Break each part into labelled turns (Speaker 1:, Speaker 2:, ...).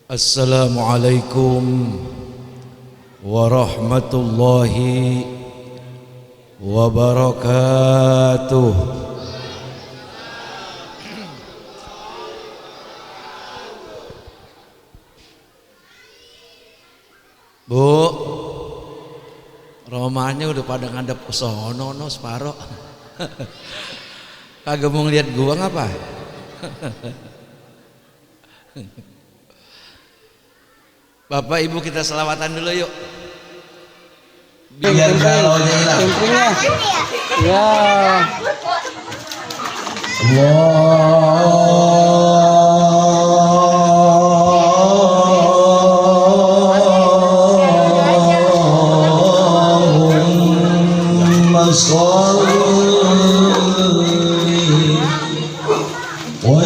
Speaker 1: Assalamualaikum warahmatullahi wabarakatuh. Bu, romanya udah pada ngadep ke sono separoh. Kagak mau ngeliat gua ngapa? Bapak Ibu kita selawatan dulu yuk.
Speaker 2: Biar kalau hilang. Ya. Allahumma sholli wa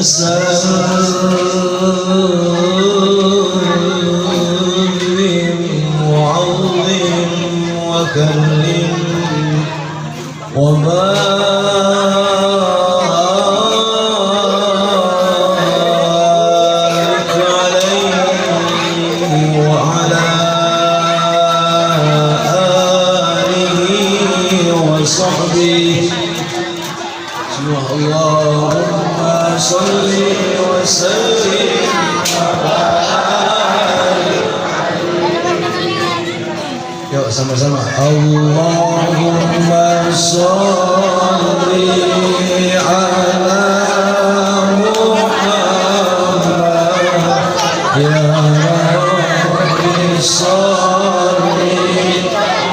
Speaker 2: وكرم وبارك عليه وعلى آله وصحبه. اللهم صل وسلم yuk sama-sama. Allahumma sholli ala Muhammad ya Rabbi sholli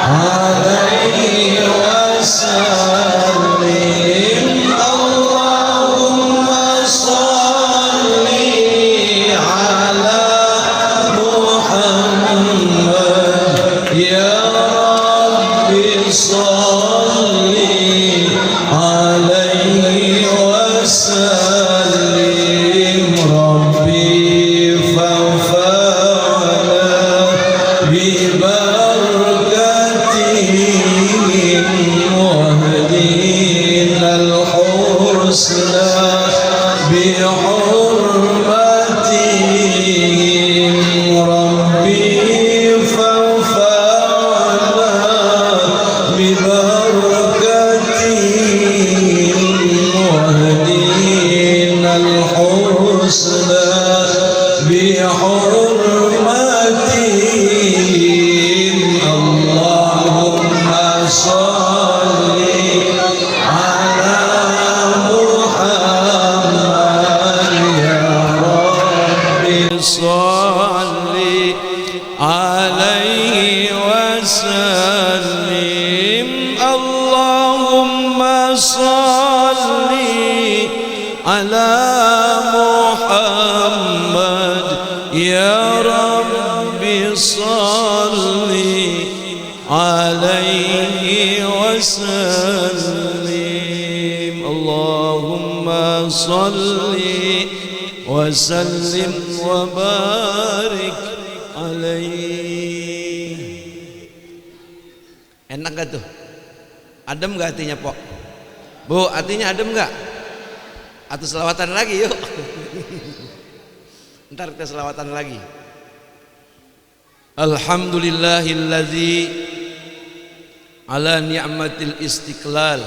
Speaker 2: alaihi wasallim. Allahumma sholli ala Muhammad ya صلي عليه وسلم. ربي فانفعنا ببركتهم واهدنا الحسنى بحرمتهم. ربي salli wa sallim wa barik alaihi. Enak gak tuh? Adem gak hatinya Pok? Bu, hatinya adem gak? Atau selawatan lagi yuk. Ntar kita selawatan lagi. Alhamdulillahilladzi ala ni'matil istiqlal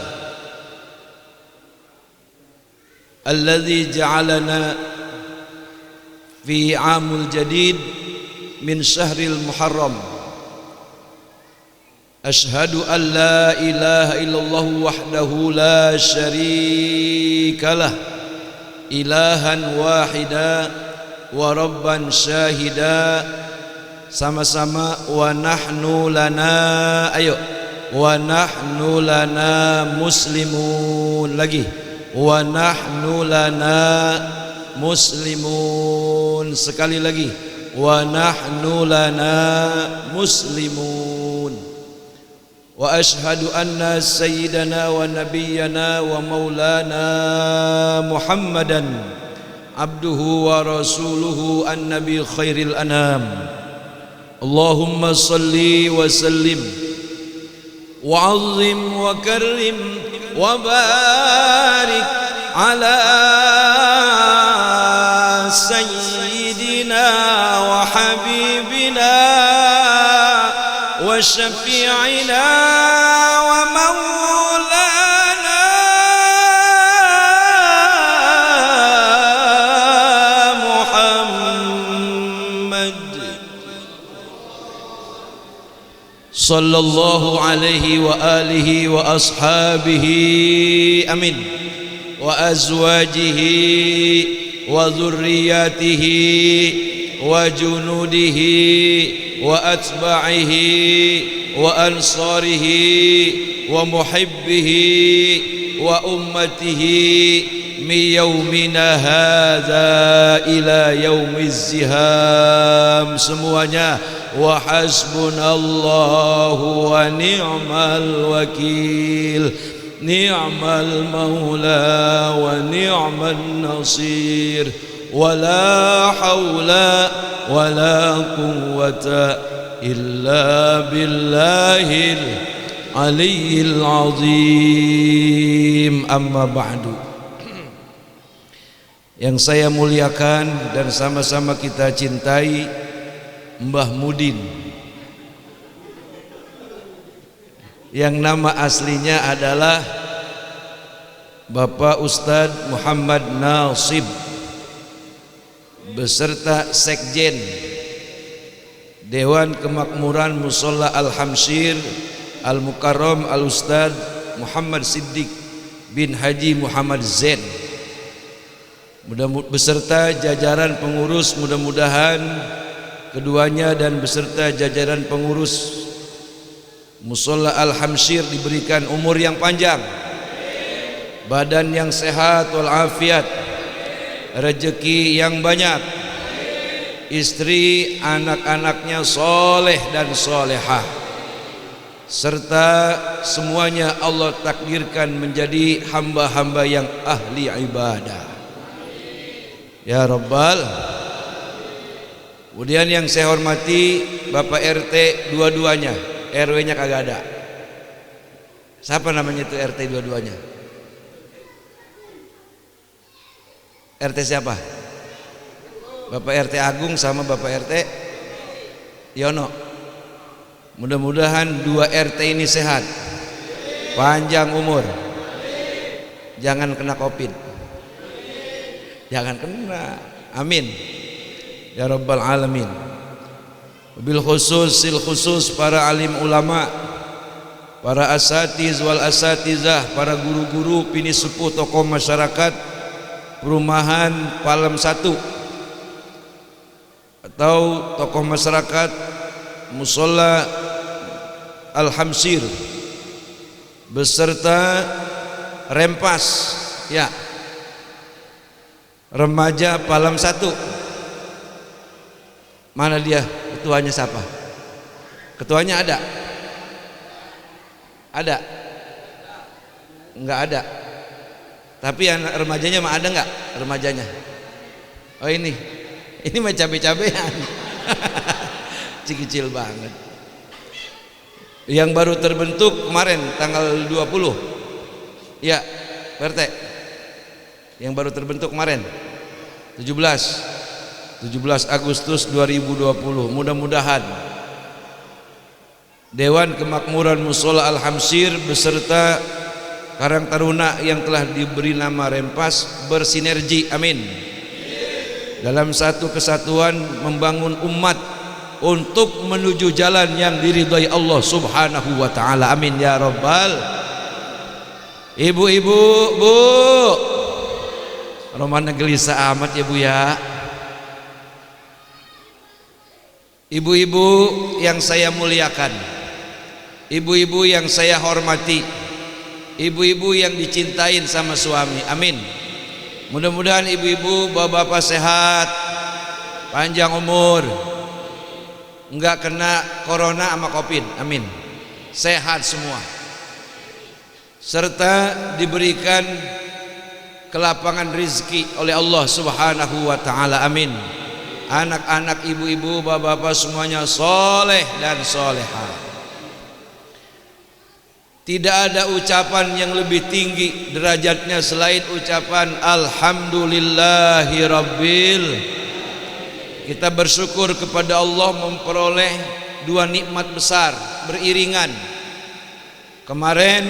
Speaker 2: alladzi ja'alana fi 'amul jadid min syahril muharram. Ashhadu an la ilaha illallah wahdahu la syarikalah ilahan wahida wa rabban syahida. Sama-sama wa nahnu lana, ayo, wa nahnu lana muslimun. Lagi wa nahnu lana muslimun. Sekali lagi wa nahnu lana muslimun. Wa ashhadu anna sayyidana wa nabiyyana wa maulana Muhammadan abduhu wa rasuluhu an-nabi khairil anam. Allahumma salli wa sallim wa azim wa karrim wa barik ala sayyidina wa وشفيعنا ومولانا محمد صلى الله عليه وآله وأصحابه آمين وأزواجه وذرياته وجنوده وأتباعه وأنصاره ومحبه وأمته من يومنا هذا إلى يوم الزهام semuanya wa hasbunallahu wa ni'mal wakil ni'mal maula wa ni'mal nasir wala haula wala quwwata illa billahil aliyyil azim amma ba'du. Yang saya muliakan dan sama-sama kita cintai Mbah Mudin yang nama aslinya adalah Bapak Ustadz Muhammad Nasib beserta Sekjen Dewan Kemakmuran Musholla Al-Hamsir Al-Mukarram Al-Ustadz Muhammad Siddiq bin Haji Muhammad Zain beserta jajaran pengurus, mudah-mudahan keduanya dan beserta jajaran pengurus Musholla Al-Hamsir diberikan umur yang panjang, badan yang sehat walafiat, rezeki yang banyak, istri anak-anaknya soleh dan solehah, serta semuanya Allah takdirkan menjadi hamba-hamba yang ahli ibadah ya Rabbal. Kemudian yang saya hormati Bapak RT dua-duanya, RW-nya kagak ada. Siapa namanya itu RT dua-duanya? RT siapa? Bapak RT Agung sama Bapak RT Yono. Mudah-mudahan dua RT ini sehat, panjang umur, jangan kena COVID, jangan kena, amin ya Rabbal Alamin. Bil khusus para alim ulama, para asatiz wal asatizah, para guru-guru, pini sepuh, tokoh masyarakat perumahan Palem 1 atau tokoh masyarakat Musholla Al-Hamsir beserta Rempas ya remaja Palem 1. Mana dia? Ketuanya siapa? Ketuanya ada? Ada? Enggak ada. Tapi anak remajanya mah ada enggak? Remajanya. Oh ini mah cabe-cabean. Kecil banget. Yang baru terbentuk kemarin tanggal 20. Ya, PRT. Yang baru terbentuk kemarin 17 Agustus 2020. Mudah-mudahan Dewan Kemakmuran Musholla Al-Hamsir beserta Karang Taruna yang telah diberi nama Rempas bersinergi, amin, dalam satu kesatuan membangun umat untuk menuju jalan yang diridhai Allah Subhanahu wa ta'ala, amin ya Rabbal. Ibu-ibu, Bu Romana gelisah amat ya Bu ya. Ibu-ibu yang saya muliakan, ibu-ibu yang saya hormati, ibu-ibu yang dicintain sama suami, amin. Mudah-mudahan ibu-ibu, bapak-bapak sehat, panjang umur, enggak kena corona sama covid, amin, sehat semua, serta diberikan kelapangan rizki oleh Allah Subhanahu wa ta'ala, amin. Anak-anak, ibu-ibu, bapak-bapak semuanya soleh dan solehah. Tidak ada ucapan yang lebih tinggi derajatnya selain ucapan Alhamdulillahi Rabbil. Kita bersyukur kepada Allah memperoleh dua nikmat besar. beriringan. Kemarin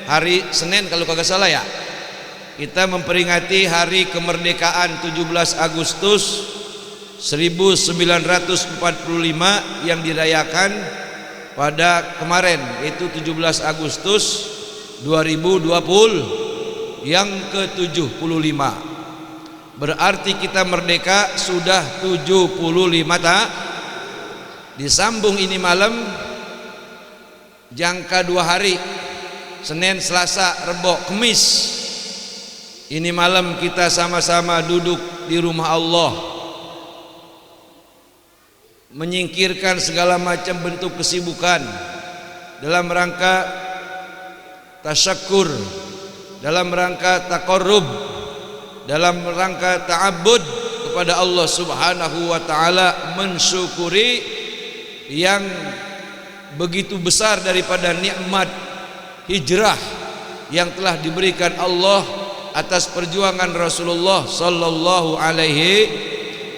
Speaker 2: hari Senin kalau kagak salah ya, kita memperingati hari kemerdekaan 17 Agustus 1945 yang dirayakan pada kemarin, yaitu 17 Agustus 2020 yang ke-75. Berarti kita merdeka sudah 75 tahun. Disambung ini malam jangka 2 hari, Senin, Selasa, Rebo, Kemis. Ini malam kita sama-sama duduk di rumah Allah, menyingkirkan segala macam bentuk kesibukan dalam rangka tasyakur, dalam rangka taqarrub, dalam rangka ta'abbud kepada Allah Subhanahu wa taala, mensyukuri yang begitu besar daripada nikmat hijrah yang telah diberikan Allah atas perjuangan Rasulullah sallallahu alaihi,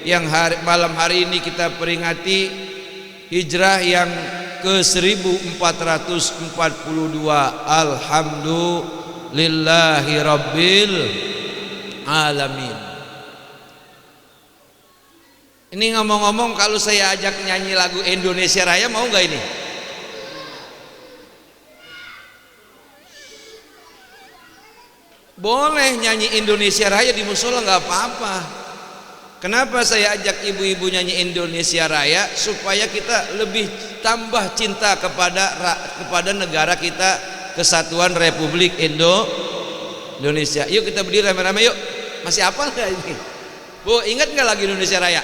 Speaker 2: yang malam hari ini kita peringati hijrah yang ke-1442. Alhamdulillahi rabbil alamin. Ini ngomong-ngomong, kalau saya ajak nyanyi lagu Indonesia Raya mau nggak ini? Boleh nyanyi Indonesia Raya di musola, nggak apa-apa. Kenapa saya ajak ibu-ibu nyanyi Indonesia Raya? Supaya kita lebih tambah cinta kepada negara kita, Kesatuan Republik Indonesia. Yuk kita berdiri rame-rame yuk. Masih hafal nggak ini? Bu, ingat nggak lagi Indonesia Raya?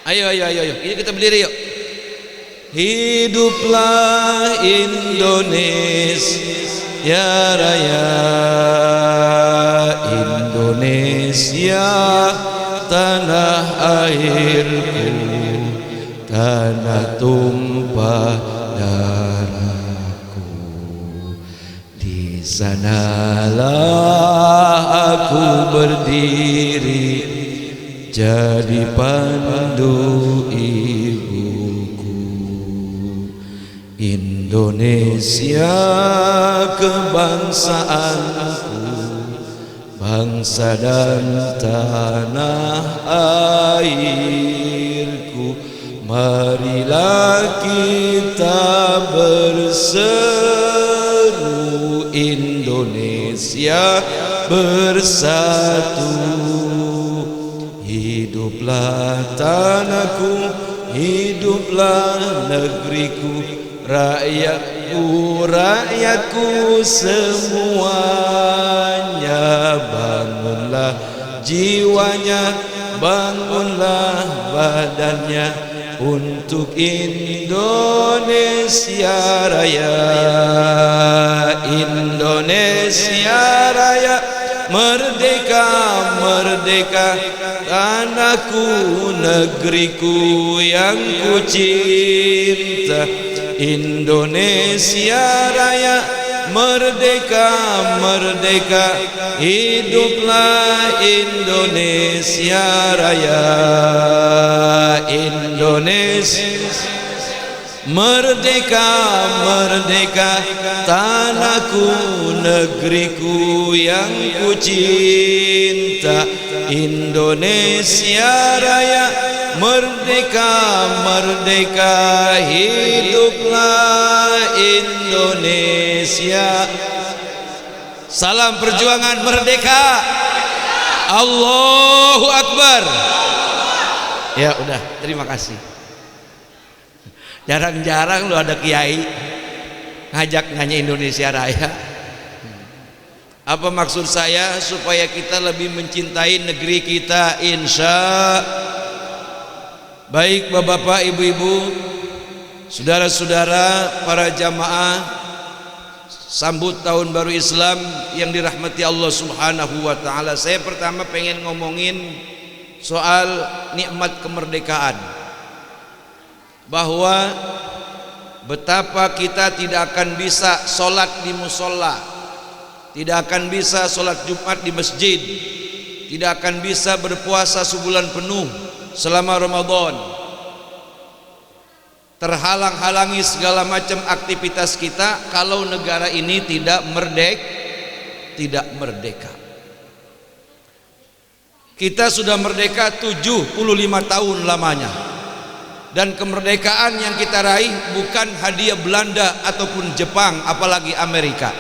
Speaker 2: Ayo. Ini kita berdiri yuk. Hiduplah Indonesia Raya, Indonesia tanah airku, tanah tumpah darahku. Di sanalah aku berdiri, jadi pandu ibuku. Indonesia kebangsaanku, bangsa dan tanah airku. Marilah kita berseru, Indonesia bersatu. Hiduplah tanahku, hiduplah negeriku, rakyatku semuanya. Bangunlah jiwanya, bangunlah badannya untuk Indonesia Raya. Indonesia Raya, merdeka, merdeka, tanahku, negeriku yang ku cinta. Indonesia Raya, merdeka, merdeka, hiduplah Indonesia Raya. Indonesia merdeka, merdeka, tanahku, negeriku yang ku cinta. Indonesia Raya, merdeka, merdeka, hiduplah Indonesia. Salam perjuangan merdeka. Allahu Akbar. Ya udah, terima kasih. Jarang-jarang lu ada kiai ngajak nyanyi Indonesia Raya. Apa maksud saya? Supaya kita lebih mencintai negeri kita, insya. Baik bapak-bapak, ibu-ibu, saudara-saudara, para jamaah sambut tahun baru Islam yang dirahmati Allah Subhanahu wa taala. Saya pertama pengen ngomongin soal nikmat kemerdekaan, bahwa betapa kita tidak akan bisa sholat di musola, tidak akan bisa sholat Jumat di masjid, tidak akan bisa berpuasa sebulan penuh selama Ramadan terhalang-halangi segala macam aktivitas kita kalau negara ini tidak merdeka. Kita sudah merdeka 75 tahun lamanya, dan kemerdekaan yang kita raih bukan hadiah Belanda ataupun Jepang apalagi Amerika.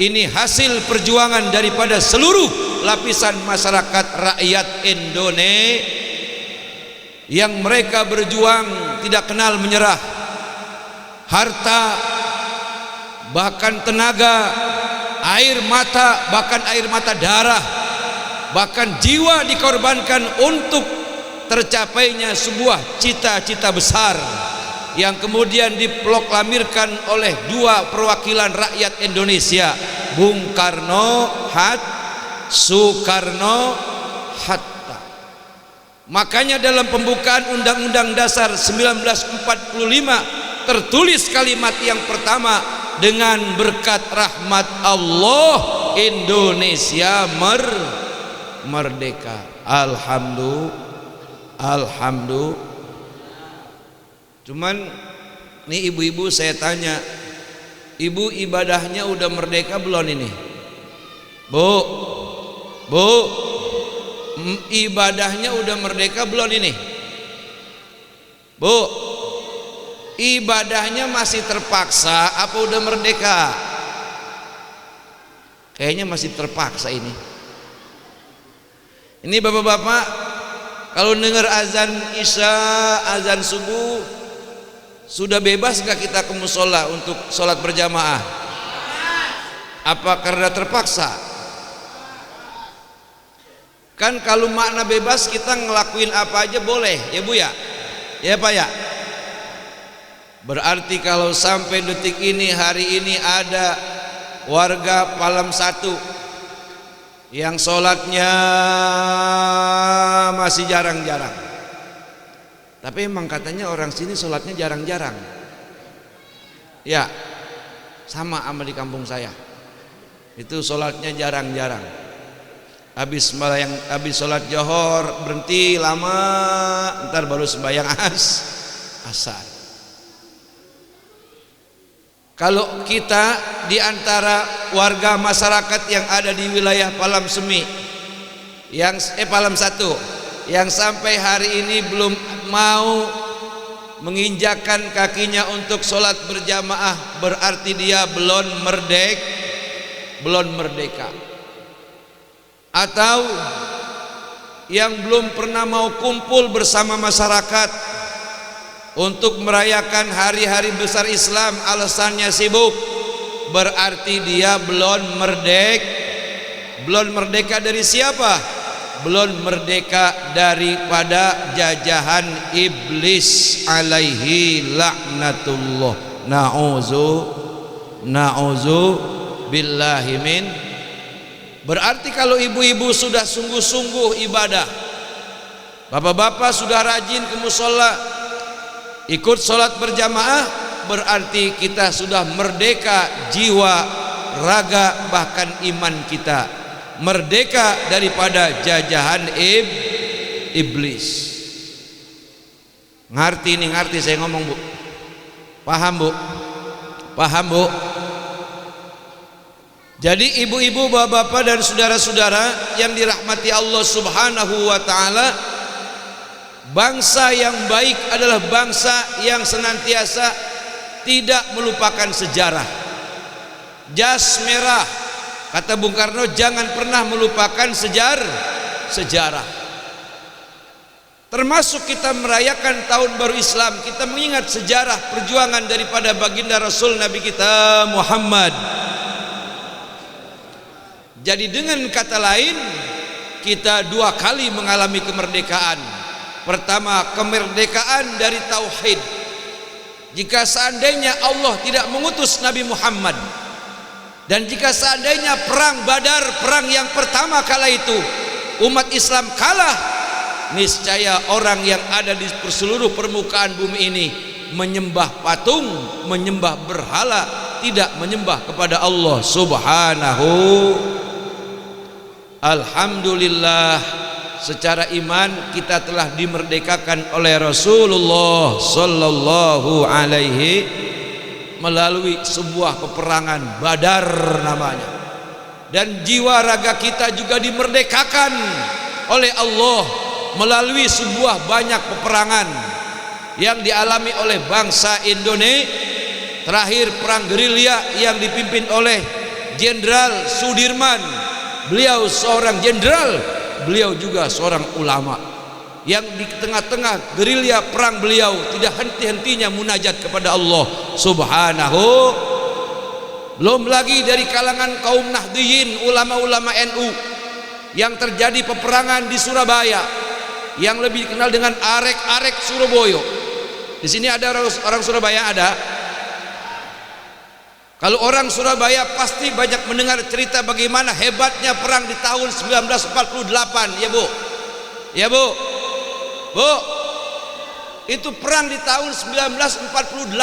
Speaker 2: Ini hasil perjuangan daripada seluruh lapisan masyarakat rakyat Indonesia yang mereka berjuang tidak kenal menyerah. Harta, bahkan tenaga, air mata, bahkan air mata darah, bahkan jiwa dikorbankan untuk tercapainya sebuah cita-cita besar yang kemudian diproklamirkan oleh dua perwakilan rakyat Indonesia, Bung Karno, Soekarno, Hatta. Makanya dalam pembukaan Undang-Undang Dasar 1945 tertulis kalimat yang pertama, dengan berkat rahmat Allah Indonesia merdeka. Alhamdulillah. Cuman nih ibu-ibu saya tanya, ibu ibadahnya udah merdeka belum ini? Bu, ibadahnya udah merdeka belum ini? Bu, ibadahnya masih terpaksa apa udah merdeka? Kayaknya masih terpaksa ini. Ini bapak-bapak, kalau dengar azan isya, azan subuh, sudah bebas gak kita ke musola untuk sholat berjamaah? Apa karena terpaksa? Kan kalau makna bebas kita ngelakuin apa aja boleh, ya Bu ya? Ya Pak ya? Berarti kalau sampai detik ini, hari ini ada warga Palam 1 yang sholatnya masih jarang-jarang. Tapi emang katanya orang sini sholatnya jarang-jarang. Ya, sama di kampung saya. Itu sholatnya jarang-jarang. Habis sholat johor berhenti lama, ntar baru sembahyang asar. Kalau kita di antara warga masyarakat yang ada di wilayah Palam Semi, Palam 1, yang sampai hari ini belum mau menginjakkan kakinya untuk sholat berjamaah, berarti dia belum merdeka. Atau yang belum pernah mau kumpul bersama masyarakat untuk merayakan hari-hari besar Islam, alasannya sibuk, berarti dia belum merdeka dari siapa? Belum merdeka daripada jajahan iblis alaihi laknatullah. Na'udzu billahi min. Berarti kalau ibu-ibu sudah sungguh-sungguh ibadah, bapak-bapak sudah rajin ke musola, ikut sholat berjamaah, berarti kita sudah merdeka jiwa, raga, bahkan iman kita, merdeka daripada jajahan iblis. Ngerti saya ngomong Bu? Paham Bu? Jadi ibu-ibu, bapak-bapak dan saudara-saudara yang dirahmati Allah Subhanahu wa taala, bangsa yang baik adalah bangsa yang senantiasa tidak melupakan sejarah. Jas merah, kata Bung Karno, jangan pernah melupakan sejarah. Termasuk kita merayakan tahun baru Islam, kita mengingat sejarah perjuangan daripada baginda Rasul Nabi kita Muhammad. Jadi dengan kata lain, kita dua kali mengalami kemerdekaan. Pertama, kemerdekaan dari tauhid. Jika seandainya Allah tidak mengutus Nabi Muhammad, dan jika seandainya perang Badar, perang yang pertama kala itu, umat Islam kalah, niscaya orang yang ada di seluruh permukaan bumi ini menyembah patung, menyembah berhala, tidak menyembah kepada Allah Subhanahu. Alhamdulillah, secara iman kita telah dimerdekakan oleh Rasulullah sallallahu alaihi melalui sebuah peperangan Badar namanya. Dan jiwa raga kita juga dimerdekakan oleh Allah melalui sebuah banyak peperangan yang dialami oleh bangsa Indonesia. Terakhir perang gerilya yang dipimpin oleh Jenderal Sudirman. Beliau seorang jenderal, beliau juga seorang ulama yang di tengah-tengah gerilya perang beliau tidak henti-hentinya munajat kepada Allah Subhanahu. Belum lagi dari kalangan kaum Nahdliyin, ulama-ulama NU yang terjadi peperangan di Surabaya yang lebih dikenal dengan arek-arek Surabaya. Di sini ada orang Surabaya ada? Kalau orang Surabaya pasti banyak mendengar cerita bagaimana hebatnya perang di tahun 1948, ya Bu? Ya Bu? Bu? Itu perang di tahun 1948.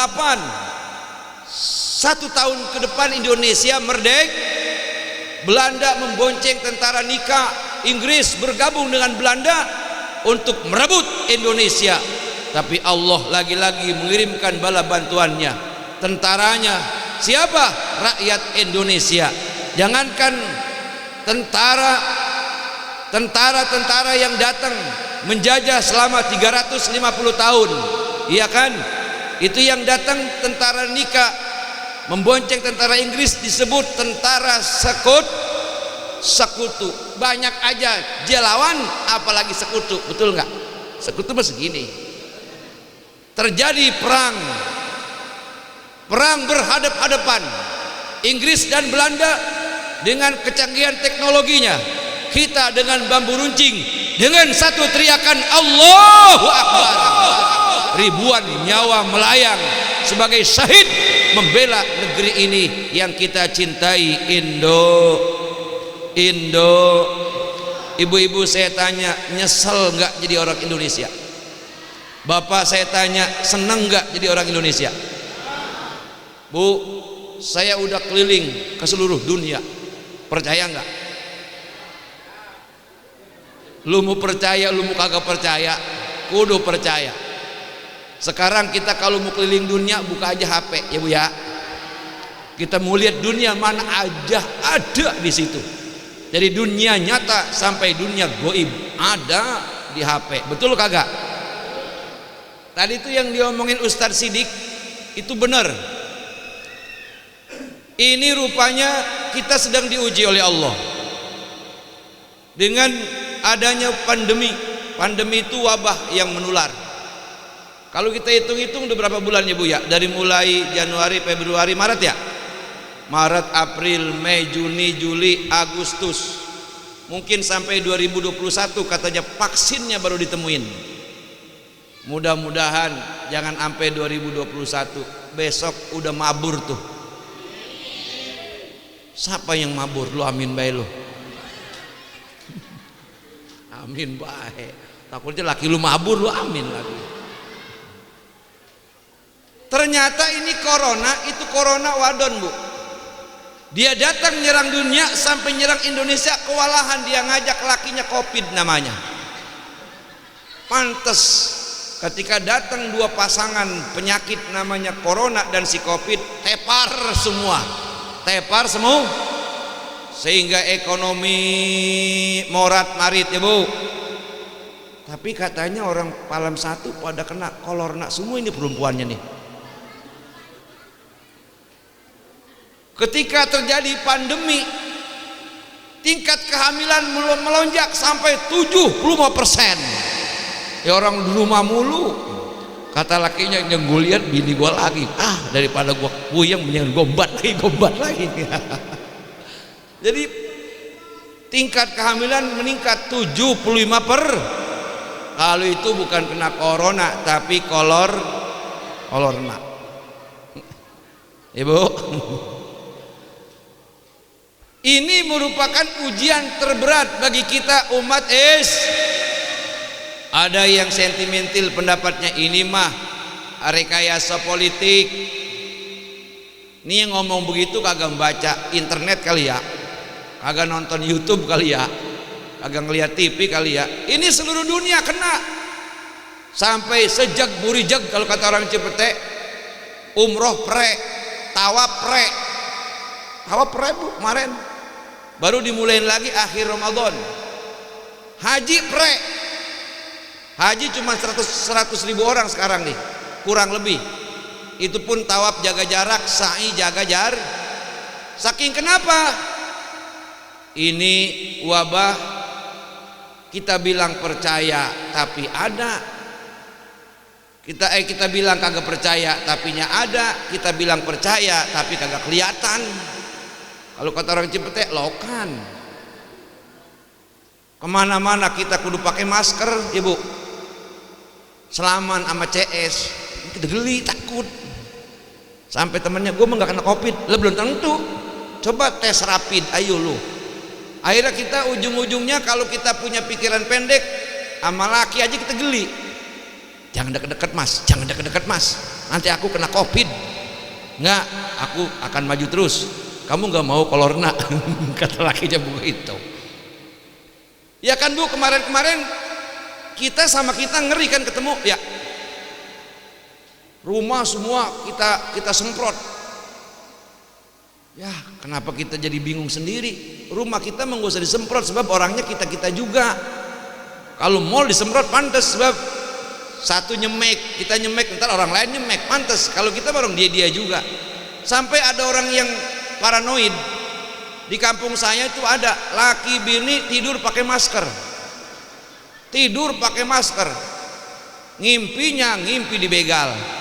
Speaker 2: 1 tahun ke depan Indonesia merdeka. Belanda membonceng tentara Nika, Inggris bergabung dengan Belanda untuk merebut Indonesia. Tapi Allah lagi-lagi mengirimkan bala bantuannya. Tentaranya siapa? Rakyat Indonesia. Jangankan tentara yang datang menjajah selama 350 tahun, iya kan? Itu yang datang tentara Nika membonceng tentara Inggris disebut tentara sekutu. Banyak aja dia lawan, apalagi sekutu, betul nggak? Sekutu mah segini. Terjadi perang berhadap-hadapan Inggris dan Belanda dengan kecanggihan teknologinya, kita dengan bambu runcing, dengan satu teriakan Allahu Akbar, ribuan nyawa melayang sebagai syahid membela negeri ini yang kita cintai. Ibu-ibu saya tanya, nyesel nggak jadi orang Indonesia? Bapak saya tanya, seneng nggak jadi orang Indonesia? Bu, saya udah keliling ke seluruh dunia. Percaya nggak? Lu mau percaya, lu mau kagak percaya, kudu percaya. Sekarang kita kalau mau keliling dunia buka aja HP, ya Bu ya. Kita mau lihat dunia mana aja ada di situ. Dari dunia nyata sampai dunia goib ada di HP. Betul kagak? Tadi itu yang diomongin Ustadz Sidik itu benar. Ini rupanya kita sedang diuji oleh Allah dengan adanya pandemi. Pandemi itu wabah yang menular. Kalau kita hitung-hitung udah berapa bulan ya Bu ya? Dari mulai Januari, Februari, Maret ya? Maret, April, Mei, Juni, Juli, Agustus. Mungkin sampai 2021 katanya vaksinnya baru ditemuin. Mudah-mudahan jangan sampai 2021. Besok udah mabur tuh. Siapa yang mabur? Lu amin bae lu. Amin bae. Takutnya laki lu mabur, lu amin lagi. Ternyata ini corona, itu corona wadon Bu. Dia datang nyerang dunia sampai nyerang Indonesia, kewalahan dia ngajak lakinya Covid namanya. Pantes ketika datang dua pasangan penyakit namanya corona dan si Covid, tepar semua. Tepar semua sehingga ekonomi morat marit ya Bu. Tapi katanya orang Palam 1 pada kena kolorna semua ini perempuannya nih. Ketika terjadi pandemi, tingkat kehamilan melonjak sampai 75%. Ya orang di rumah mulu. Kata lakinya, yang gue lihat bini gue lagi, daripada gue puyeng mendingan gombat lagi. Jadi tingkat kehamilan meningkat 75%. Kalau itu bukan kena corona tapi kolorna. Ibu, ini merupakan ujian terberat bagi kita umat Ada yang sentimental pendapatnya, ini mah rekayasa politik. Ini yang ngomong begitu kagak baca internet kali ya, kagak nonton YouTube kali ya. agak ngeliat TV kali ya. Ini seluruh dunia kena, sampai sejak burijag kalau kata orang Cipete, umroh pre, tawaf pre bu kemarin, baru dimulain lagi akhir Ramadan. Haji pre, haji cuma 100 ribu orang sekarang nih, kurang lebih. Itu pun tawaf jaga jarak, sa'i jaga jarak. Saking kenapa? Ini wabah, kita bilang percaya tapi ada. Kita bilang kagak percaya tapinya ada. Kita bilang percaya tapi kagak kelihatan. Kalau kata orang Cipete, lokan. Kemana-mana kita kudu pakai masker, ibu. Selaman sama CS, kita geli takut. Sampai temennya, gue mah gak kena covid. Lah belum tentu. Coba tes rapid, ayo lu. Akhirnya kita ujung-ujungnya kalau kita punya pikiran pendek, sama laki aja kita geli. Jangan deket-deket mas, jangan deket-deket mas, nanti aku kena covid. Enggak, aku akan maju terus. Kamu gak mau kolorna, kata lakinya begitu. Ya kan bu, kemarin-kemarin kita sama kita ngeri kan ketemu ya. Rumah semua kita semprot. Ya, kenapa kita jadi bingung sendiri? Rumah kita nggak usah disemprot sebab orangnya kita juga. Kalau mall disemprot pantas sebab satu nyemek, kita nyemek, ntar orang lain nyemek, pantas. Kalau kita bareng dia juga. Sampai ada orang yang paranoid. Di kampung saya itu ada laki bini tidur pakai masker. Tidur pakai masker. Ngimpi dibegal.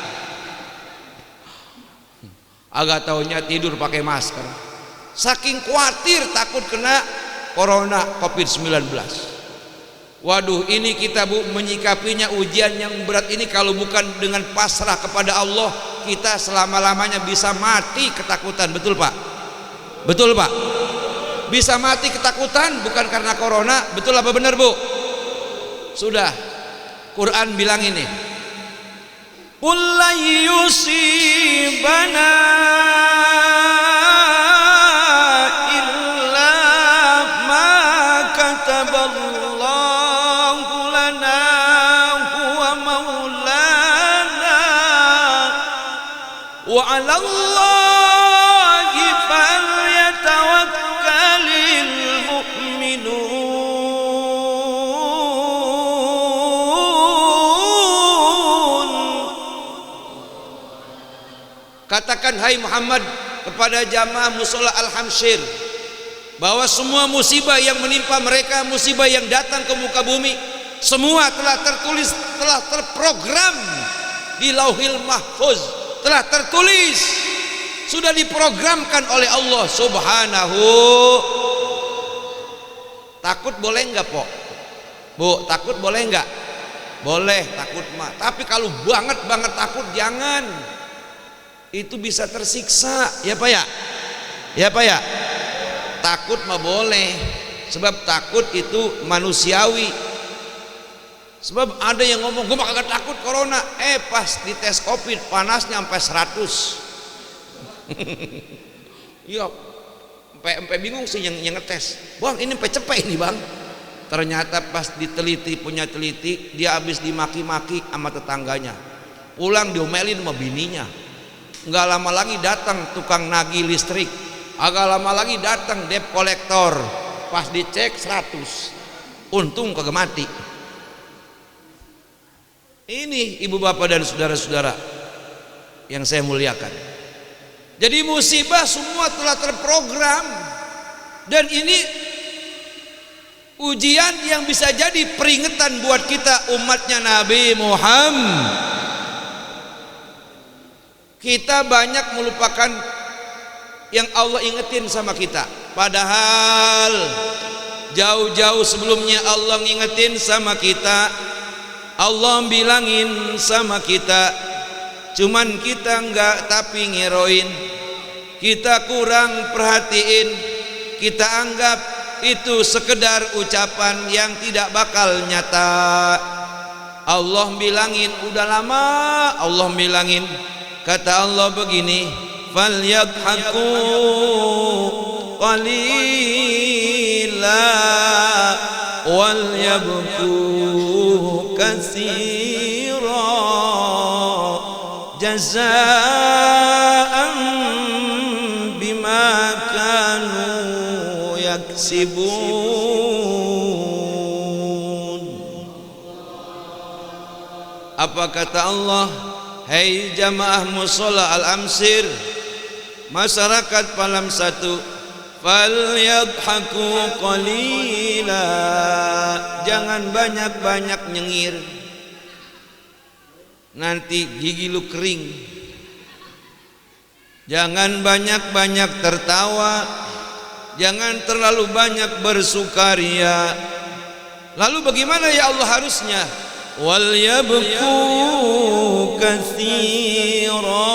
Speaker 2: Agak taunya tidur pakai masker. Saking khawatir takut kena corona COVID-19. Waduh, ini kita bu menyikapinya ujian yang berat ini kalau bukan dengan pasrah kepada Allah, kita selama-lamanya bisa mati ketakutan. Betul pak? Betul pak? Bisa mati ketakutan bukan karena corona. Betul apa benar bu? Sudah, Quran bilang ini, qul la yusibana illa ma kataballahu lana huwa maulana wa 'ala Allahi falyatawakkalul mu'minun. Katakan hai Muhammad kepada jamaah musola Al-Hamsyir bahwa semua musibah yang menimpa mereka, musibah yang datang ke muka bumi, semua telah tertulis, telah terprogram di Lauhil Mahfuz, telah tertulis, sudah diprogramkan oleh Allah Subhanahu. Takut boleh enggak po? Bu, takut boleh enggak? Boleh takut mah, tapi kalau banget takut jangan. Itu bisa tersiksa ya pak ya, ya pak ya. Takut mah boleh sebab takut itu manusiawi. Sebab ada yang ngomong gue mah kagak takut corona, pas dites covid panasnya sampai 100. Iya, sampai bingung sih yang ngetes, bang ini sampai cepet ini bang. Ternyata pas diteliti, punya teliti, dia habis dimaki-maki sama tetangganya, pulang diomelin sama bininya. Nggak lama lagi datang tukang nagih listrik, agak lama lagi datang debt kolektor, pas dicek 100, untung kagak mati. Ini ibu bapak dan saudara-saudara yang saya muliakan. Jadi musibah semua telah terprogram, dan ini ujian yang bisa jadi peringatan buat kita umatnya Nabi Muhammad. Kita banyak melupakan yang Allah ingetin sama kita, padahal jauh-jauh sebelumnya Allah ngingetin sama kita, Allah bilangin sama kita, cuman kita enggak tapi ngeroin, kita kurang perhatiin, kita anggap itu sekedar ucapan yang tidak bakal nyata. Allah bilangin udah lama, Allah bilangin. Kata Allah begini, falyadhaku qalila وَلْيَبْكُوا كَثِيرًا جَزَاءً بِمَا كَانُوا يَكْسِبُونَ. Apa kata Allah? Hai jamaah mushola Al-Amsir, masyarakat Palam 1, falyadhaku qalila, jangan banyak-banyak nyengir, nanti gigi lu kering. Jangan banyak-banyak tertawa, jangan terlalu banyak bersukaria. Lalu bagaimana ya Allah harusnya? Wal yabku katsira,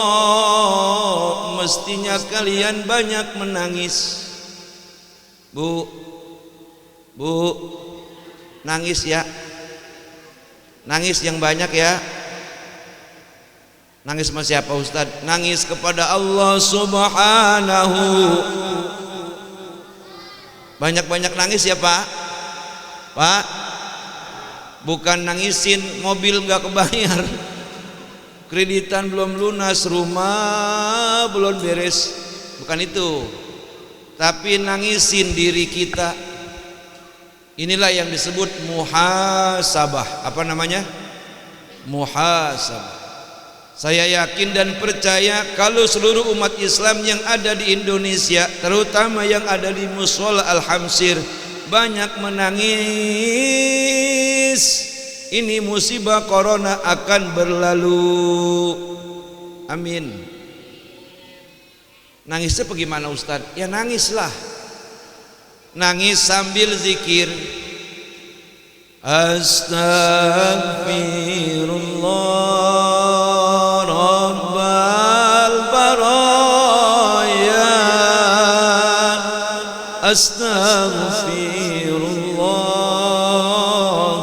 Speaker 2: mestinya kalian banyak menangis. Bu, nangis ya, nangis yang banyak ya. Nangis sama siapa Ustaz? Nangis kepada Allah Subhanahu. Banyak-banyak nangis ya Pak. Pak, bukan nangisin mobil nggak kebayar, kreditan belum lunas, rumah belum beres, bukan itu. Tapi nangisin diri kita. Inilah yang disebut muhasabah. Apa namanya? Muhasabah. Saya yakin dan percaya kalau seluruh umat Islam yang ada di Indonesia, terutama yang ada di mushola Al-Hamsir, banyak menangis, ini musibah corona akan berlalu. Amin. Nangisnya bagaimana Ustaz? Ya nangislah. Nangis sambil zikir. Astaghfirullah Rabbal baraya, Astaghfirullah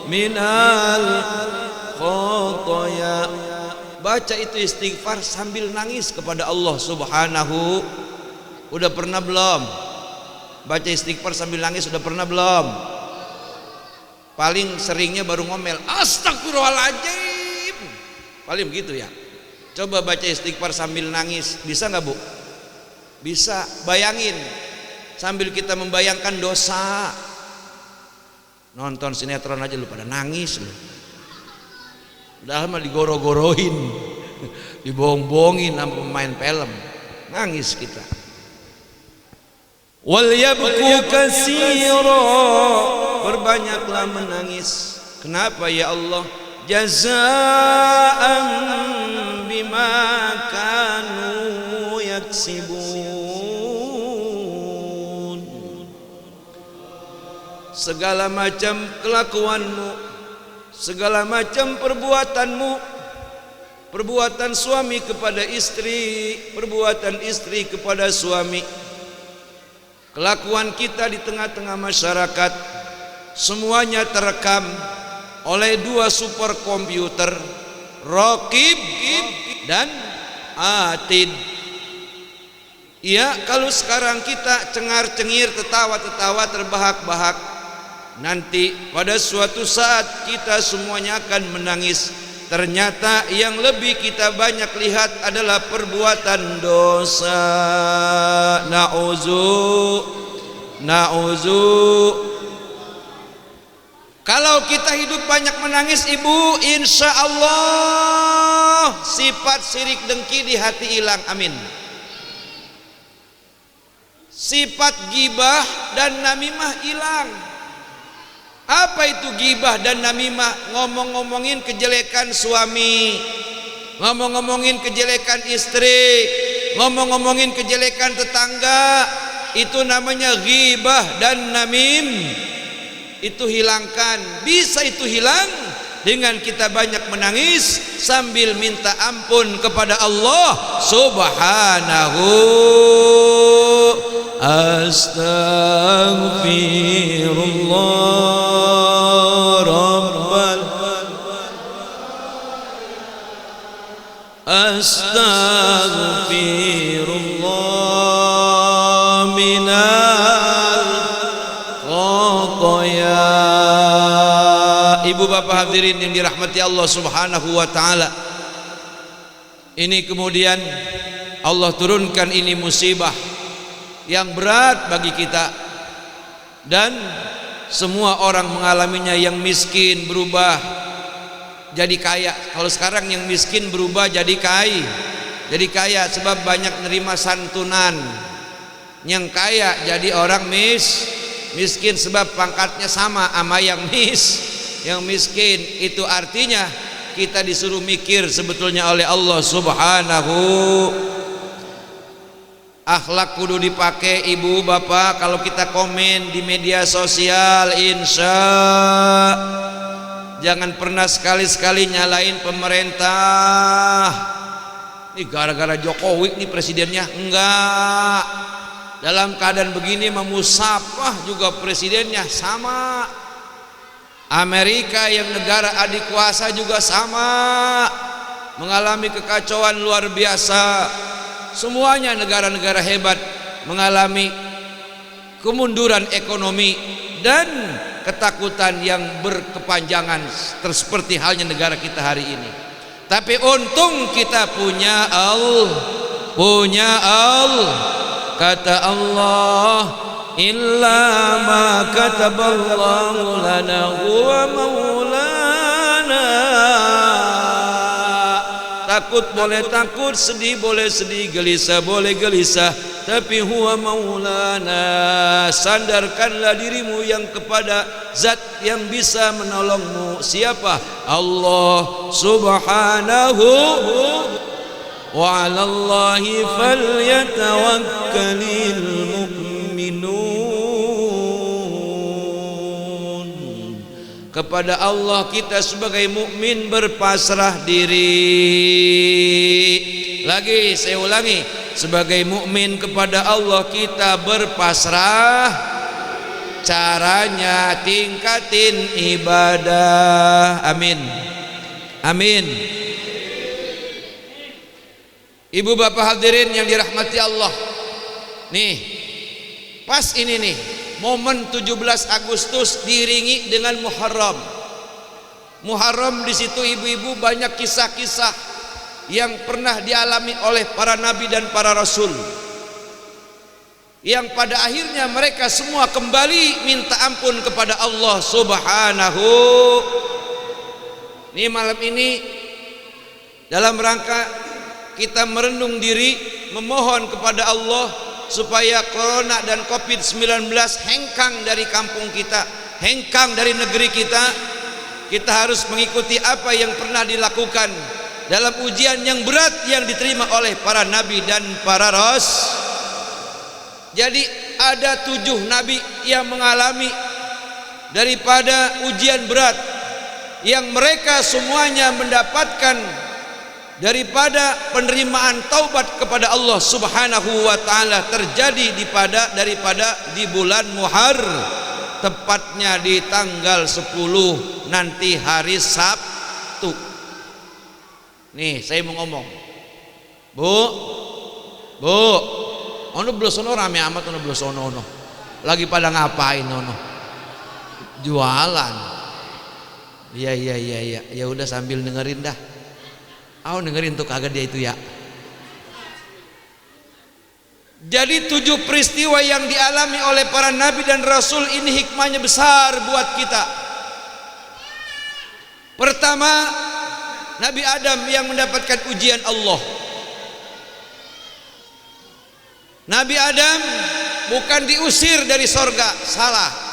Speaker 2: minal khotoya. Baca itu istighfar sambil nangis kepada Allah Subhanahu. Udah pernah belum? Baca istighfar sambil nangis udah pernah belum? Paling seringnya baru ngomel astagfirullahaladzim, paling begitu ya. Coba baca istighfar sambil nangis, bisa nggak Bu? Bisa. Bayangin sambil kita membayangkan dosa. Nonton sinetron aja lu pada nangis lu. Udah mah digoro-goroin, dibohong-bohongin sama pemain film, nangis kita. Wal yabku katsira, berbanyaklah menangis. Kenapa ya Allah? Jazaa'an bima kanu yaksibun. Segala macam kelakuanmu, segala macam perbuatanmu, perbuatan suami kepada istri, perbuatan istri kepada suami, kelakuan kita di tengah-tengah masyarakat, semuanya terekam oleh dua superkomputer, Raqib dan Atid. Ya, kalau sekarang kita cengar-cengir, tertawa-tertawa, terbahak-bahak, nanti pada suatu saat kita semuanya akan menangis. Ternyata yang lebih kita banyak lihat adalah perbuatan dosa. Na'uzu. Kalau kita hidup banyak menangis Ibu, insya Allah sifat syirik dengki di hati hilang. Amin. Sifat gibah dan namimah hilang. Apa itu gibah dan namimah? Ngomong-ngomongin kejelekan suami, ngomong-ngomongin kejelekan istri, ngomong-ngomongin kejelekan tetangga. Itu namanya gibah dan namim. Itu hilangkan. Bisa itu hilang dengan kita banyak menangis sambil minta ampun kepada Allah Subhanahu. Astaghfirullah Rabbal, astaghfirullah minal khotoya. khataya. Ibu bapak hadirin yang dirahmati Allah subhanahu wa ta'ala, ini kemudian Allah turunkan ini musibah yang berat bagi kita, dan semua orang mengalaminya. Yang miskin berubah jadi kaya. Kalau sekarang yang miskin berubah jadi kaya sebab banyak nerima santunan. Yang kaya jadi orang miskin sebab pangkatnya sama sama yang miskin. Itu artinya kita disuruh mikir sebetulnya oleh Allah subhanahu. Akhlak kudu dipakai ibu bapak. Kalau kita komen di media sosial, jangan pernah sekali-sekali nyalain pemerintah. Ini gara-gara Jokowi nih presidennya. Enggak. Dalam keadaan begini memusafah juga presidennya sama. Amerika yang negara adik kuasa juga sama, mengalami kekacauan luar biasa. Semuanya negara-negara hebat mengalami kemunduran ekonomi dan ketakutan yang berkepanjangan, seperti halnya negara kita hari ini. Tapi untung kita punya Allah. Kata Allah, illa ma kataballahu lana huwa maulana. Takut boleh takut, sedih boleh sedih, gelisah boleh gelisah, tapi huwa maulana. Sandarkanlah dirimu yang kepada zat yang bisa menolongmu. Siapa? Allah subhanahu wa 'alallahi falyatawakkalul mu'minun. Kepada Allah kita sebagai mukmin berpasrah diri. Lagi saya ulangi, sebagai mukmin kepada Allah kita berpasrah. Caranya tingkatin ibadah. Amin. Amin. Ibu bapak hadirin yang dirahmati Allah, nih pas ini nih momen 17 Agustus diiringi dengan Muharram. Muharram di situ ibu-ibu banyak kisah-kisah yang pernah dialami oleh para nabi dan para rasul, yang pada akhirnya mereka semua kembali minta ampun kepada Allah subhanahu. Nih malam ini dalam rangka kita merenung diri, memohon kepada Allah supaya corona dan COVID-19 hengkang dari kampung kita, hengkang dari negeri kita. Kita harus mengikuti apa yang pernah dilakukan dalam ujian yang berat yang diterima oleh para nabi dan para rasul. Jadi ada 7 nabi yang mengalami daripada ujian berat, yang mereka semuanya mendapatkan daripada penerimaan taubat kepada Allah subhanahu wa ta'ala terjadi daripada di bulan Muharram, tepatnya di tanggal 10 nanti hari Sabtu. Nih saya mau ngomong, Bu, ono belosono rame amat, ono belosono lagi pada ngapain ono? Jualan. Iya ya udah sambil dengerin dah. Dengerin tuh kagak dia itu ya. Jadi 7 peristiwa yang dialami oleh para nabi dan rasul ini hikmahnya besar buat kita. Pertama, Nabi Adam yang mendapatkan ujian Allah. Nabi Adam bukan diusir dari sorga, salah.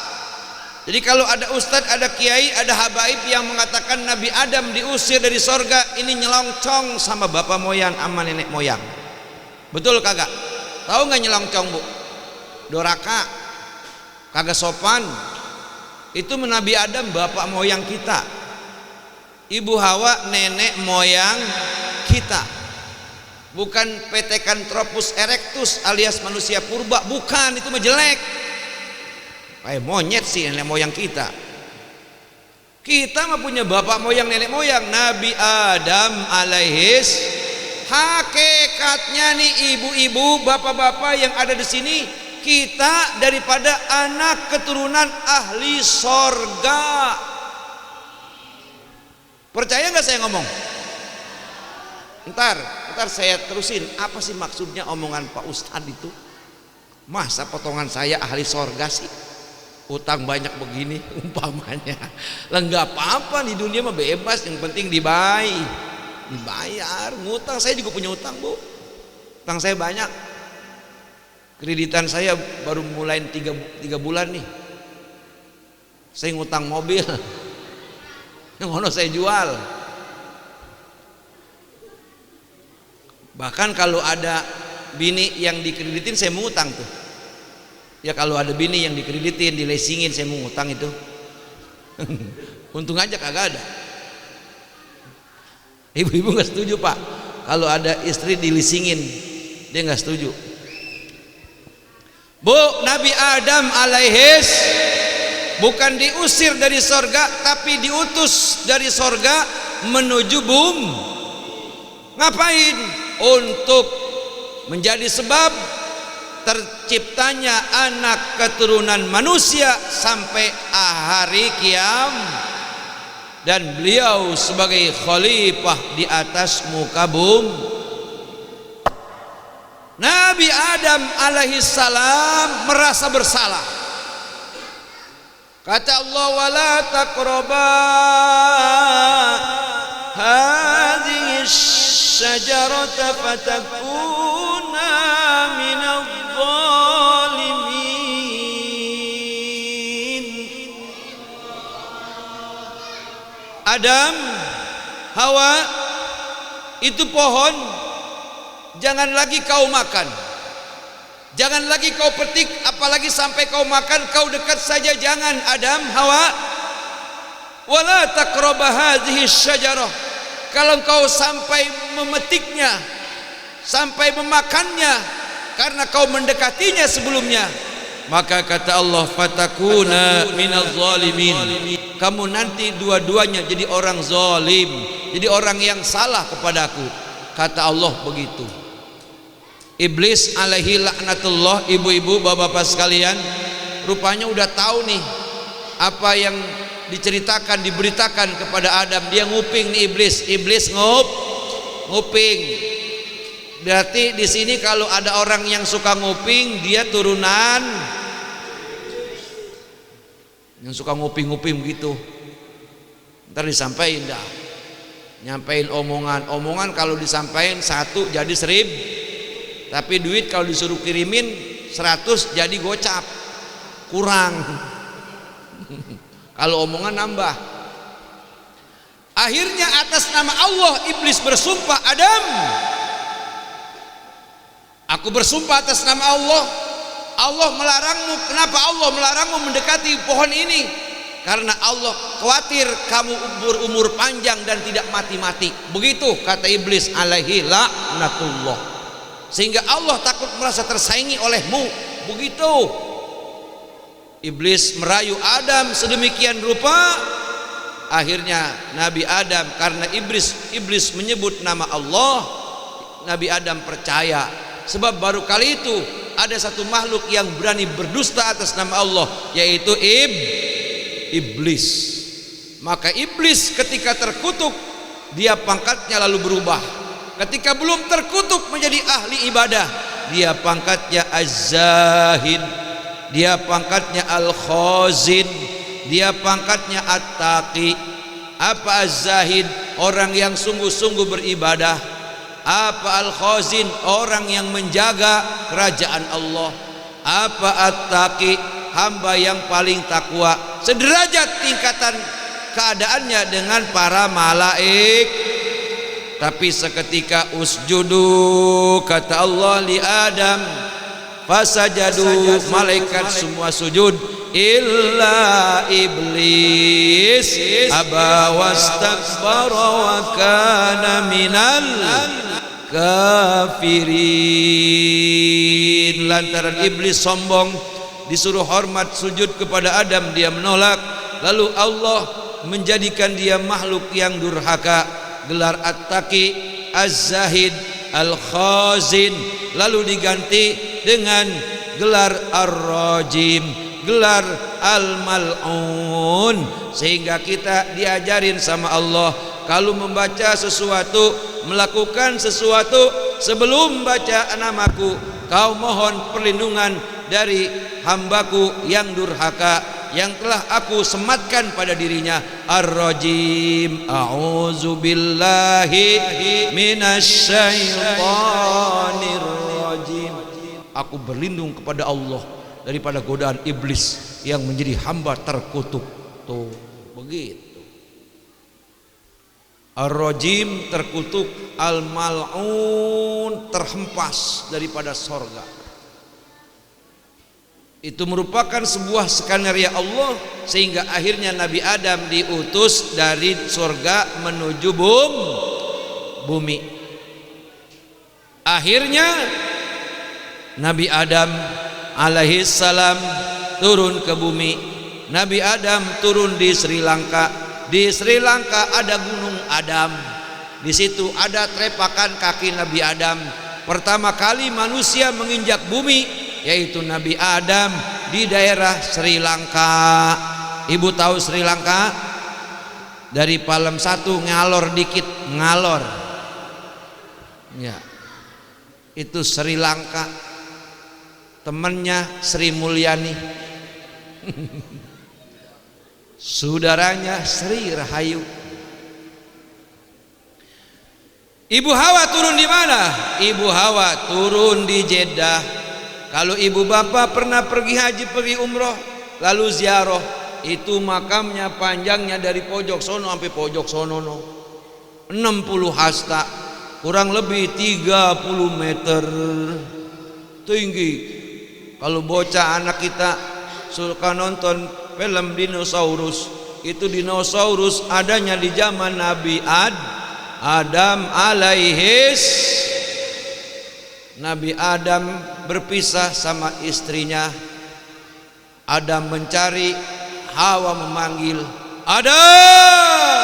Speaker 2: Jadi kalau ada ustadz, ada kiai, ada habaib yang mengatakan Nabi Adam diusir dari sorga, ini nyelongcong sama bapak moyang sama nenek moyang. Betul kagak? Tahu nggak nyelongcong, Bu? Doraka, kagak sopan. Itu Nabi Adam bapak moyang kita, Ibu Hawa nenek moyang kita. Bukan Pithecanthropus erectus alias manusia purba, bukan, itu mah jelek. Monyet sih nenek moyang kita. Kita mah punya bapak moyang nenek moyang Nabi Adam alaihis. Hakikatnya nih ibu-ibu, bapak-bapak yang ada di sini, kita daripada anak keturunan ahli sorga. Percaya nggak saya ngomong? Ntar saya terusin. Apa sih maksudnya omongan Pak Ustadz itu? Masa potongan saya ahli sorga sih? Utang banyak begini umpamanya. Lah nggak apa-apa, di dunia mah bebas, yang penting dibayar. Ngutang, saya juga punya utang, Bu. Utang saya banyak. Kreditan saya baru mulai 3 bulan nih. Saya ngutang mobil. Yang mana saya jual. Bahkan kalau ada bini yang dikreditin, saya mengutang tuh. Ya kalau ada bini yang dikreditin, dilesingin, saya mengutang itu. Untung aja kagak ada. Ibu-ibu nggak setuju, Pak, kalau ada istri dilisingin, dia nggak setuju. Bu, Nabi Adam alaihis bukan diusir dari sorga, tapi diutus dari sorga menuju bumi. Ngapain? Untuk menjadi sebab terciptanya anak keturunan manusia sampai hari kiamat, dan beliau sebagai khalifah di atas muka bumi. Nabi Adam alaihissalam merasa bersalah. Kata Allah, wala taqraba hadhihi syajarata fatakuna minadh dhalimin. Adam, Hawa, itu pohon jangan lagi kau makan, jangan lagi kau petik, apalagi sampai kau makan. Kau dekat saja jangan, Adam, Hawa. Wala taqraba hadhihi syajarah. Kalau kau sampai memetiknya, sampai memakannya, karena kau mendekatinya sebelumnya, maka kata Allah, fatakuna minadh dhalimin. Kamu nanti dua-duanya jadi orang zalim, jadi orang yang salah kepadaku. Kata Allah begitu. Iblis alaihi laknatullah, ibu-ibu, bapak-bapak sekalian, rupanya udah tahu nih apa yang diceritakan, diberitakan kepada Adam. Dia nguping nih iblis nguping. Berarti di sini kalau ada orang yang suka nguping, dia turunan yang suka nguping-nguping begitu. Ntar disampaikan dah, nyampein omongan kalau disampaikan 1 jadi 1000, tapi duit kalau disuruh kirimin 100 jadi gocap, kurang. Kalau omongan nambah. Akhirnya atas nama Allah iblis bersumpah, Adam, aku bersumpah atas nama Allah. Allah melarangmu. Kenapa Allah melarangmu mendekati pohon ini? Karena Allah khawatir kamu berumur panjang dan tidak mati-mati. Begitu kata iblis alaihi laknatullah. Sehingga Allah takut merasa tersaingi olehmu. Begitu iblis merayu Adam sedemikian rupa. Akhirnya Nabi Adam, karena iblis menyebut nama Allah, Nabi Adam percaya. Sebab baru kali itu ada satu makhluk yang berani berdusta atas nama Allah, yaitu iblis. Maka iblis ketika terkutuk, dia pangkatnya lalu berubah. Ketika belum terkutuk menjadi ahli ibadah, dia pangkatnya az-zahid, dia pangkatnya al-khazin, dia pangkatnya at-taqi. Apa az-zahid? Orang yang sungguh-sungguh beribadah. Apa al-khazin? Orang yang menjaga kerajaan Allah. Apa at-taqi? Hamba yang paling takwa, sederajat tingkatan keadaannya dengan para malaik. Tapi seketika usjudu, kata Allah li Adam, fasajadu, malaikat semua sujud, illa iblis aba wastakbara wa kana minal kafirin. Lantaran iblis sombong, disuruh hormat sujud kepada Adam, dia menolak. Lalu Allah menjadikan dia makhluk yang durhaka. Gelar at-taqi, az-zahid, al-khazin lalu diganti dengan gelar ar-rajim, gelar al-mal'un, sehingga kita diajarin sama Allah kalau membaca sesuatu, melakukan sesuatu, sebelum baca namaku kau mohon perlindungan dari hambaku yang durhaka, yang telah aku sematkan pada dirinya, ar-rajim, a'udzu billahi minasyaitonir rajim. Aku berlindung kepada Allah daripada godaan iblis yang menjadi hamba terkutuk. Tuh, begitu. Ar-rajim terkutuk, al-mal'un terhempas daripada sorga. Itu merupakan sebuah skenario Allah, sehingga akhirnya Nabi Adam diutus dari surga menuju bumi. Akhirnya Nabi Adam alaihi salam turun ke bumi. Nabi Adam turun di Sri Lanka. Di Sri Lanka ada Gunung Adam. Di situ ada trepakan kaki Nabi Adam. Pertama kali manusia menginjak bumi yaitu Nabi Adam di daerah Sri Lanka. Ibu tahu Sri Lanka? Dari Palem 1 ngalor dikit, ngalor. Ya. Itu Sri Lanka. Temannya Sri Mulyani. Saudaranya Sri Rahayu. Ibu Hawa turun di mana? Ibu Hawa turun di Jeddah. Kalau ibu bapak pernah pergi haji, pergi umroh, lalu ziarah, itu makamnya panjangnya dari pojok sono sampai pojok sono 60 hasta, kurang lebih 30 meter tinggi. Kalau bocah anak kita suka nonton film dinosaurus, itu dinosaurus adanya di zaman Nabi Adam alaihis. Nabi Adam berpisah sama istrinya. Adam mencari, Hawa memanggil, Adam.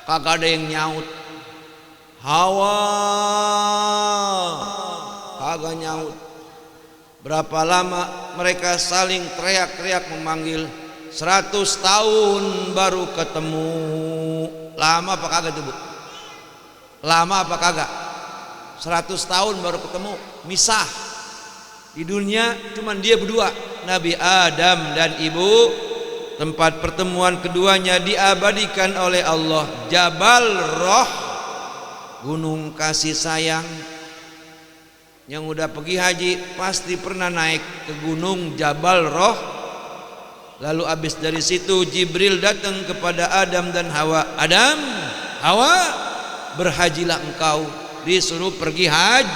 Speaker 2: Kagak ada yang nyaut. Hawa kagak nyaut. Berapa lama mereka saling teriak-teriak memanggil. 100 tahun baru ketemu. Lama apa kagak tuh, Bu? Lama apa kagak? 100 tahun baru ketemu. Misah. Di dunia cuman dia berdua, Nabi Adam dan ibu. Tempat pertemuan keduanya diabadikan oleh Allah, Jabal Roh, gunung kasih sayang. Yang udah pergi haji pasti pernah naik ke gunung Jabal Roh. Lalu habis dari situ Jibril datang kepada Adam dan Hawa. Adam, Hawa, berhajilah engkau. Disuruh pergi haji.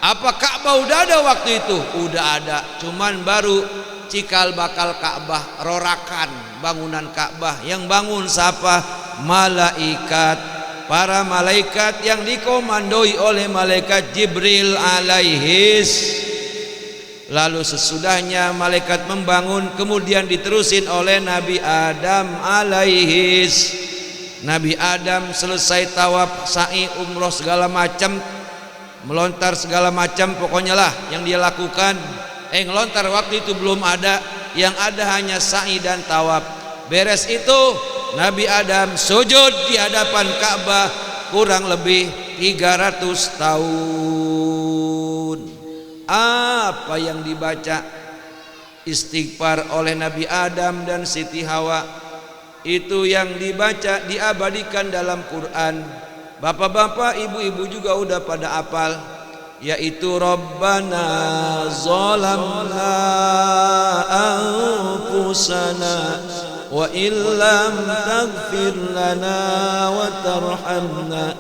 Speaker 2: Apa Ka'bah udah ada waktu itu? Udah ada, cuman baru cikal bakal Ka'bah, rorakan bangunan Ka'bah. Yang bangun siapa? Malaikat. Para malaikat yang dikomandoi oleh malaikat Jibril alaihis. Lalu sesudahnya malaikat membangun, kemudian diterusin oleh Nabi Adam alaihis. Nabi Adam selesai tawaf, sa'i, umroh segala macam, melontar segala macam, pokoknya lah yang dia lakukan. Ngelontar waktu itu belum ada, yang ada hanya sa'i dan tawaf. Beres itu Nabi Adam sujud di hadapan Ka'bah kurang lebih 300 tahun. Apa yang dibaca istighfar oleh Nabi Adam dan Siti Hawa, itu yang dibaca diabadikan dalam Quran. Bapak-bapak, ibu-ibu juga udah pada hafal, yaitu Rabbana zalamna anfusana wa illam taghfir lana wa tarhamna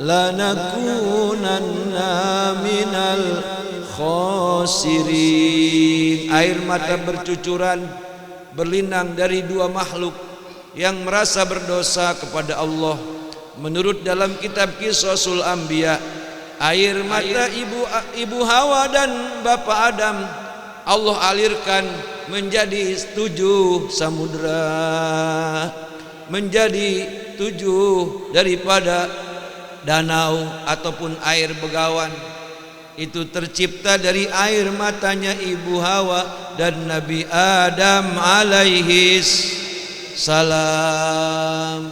Speaker 2: lanakunanna minal khasirin. Air mata bercucuran berlinang dari dua makhluk yang merasa berdosa kepada Allah. Menurut dalam kitab Qisasul Anbiya, air mata ibu Hawa dan bapak Adam Allah alirkan menjadi 7 samudra, menjadi 7 daripada danau ataupun air begawan. itu tercipta dari air matanya Ibu Hawa dan Nabi Adam alaihi salam.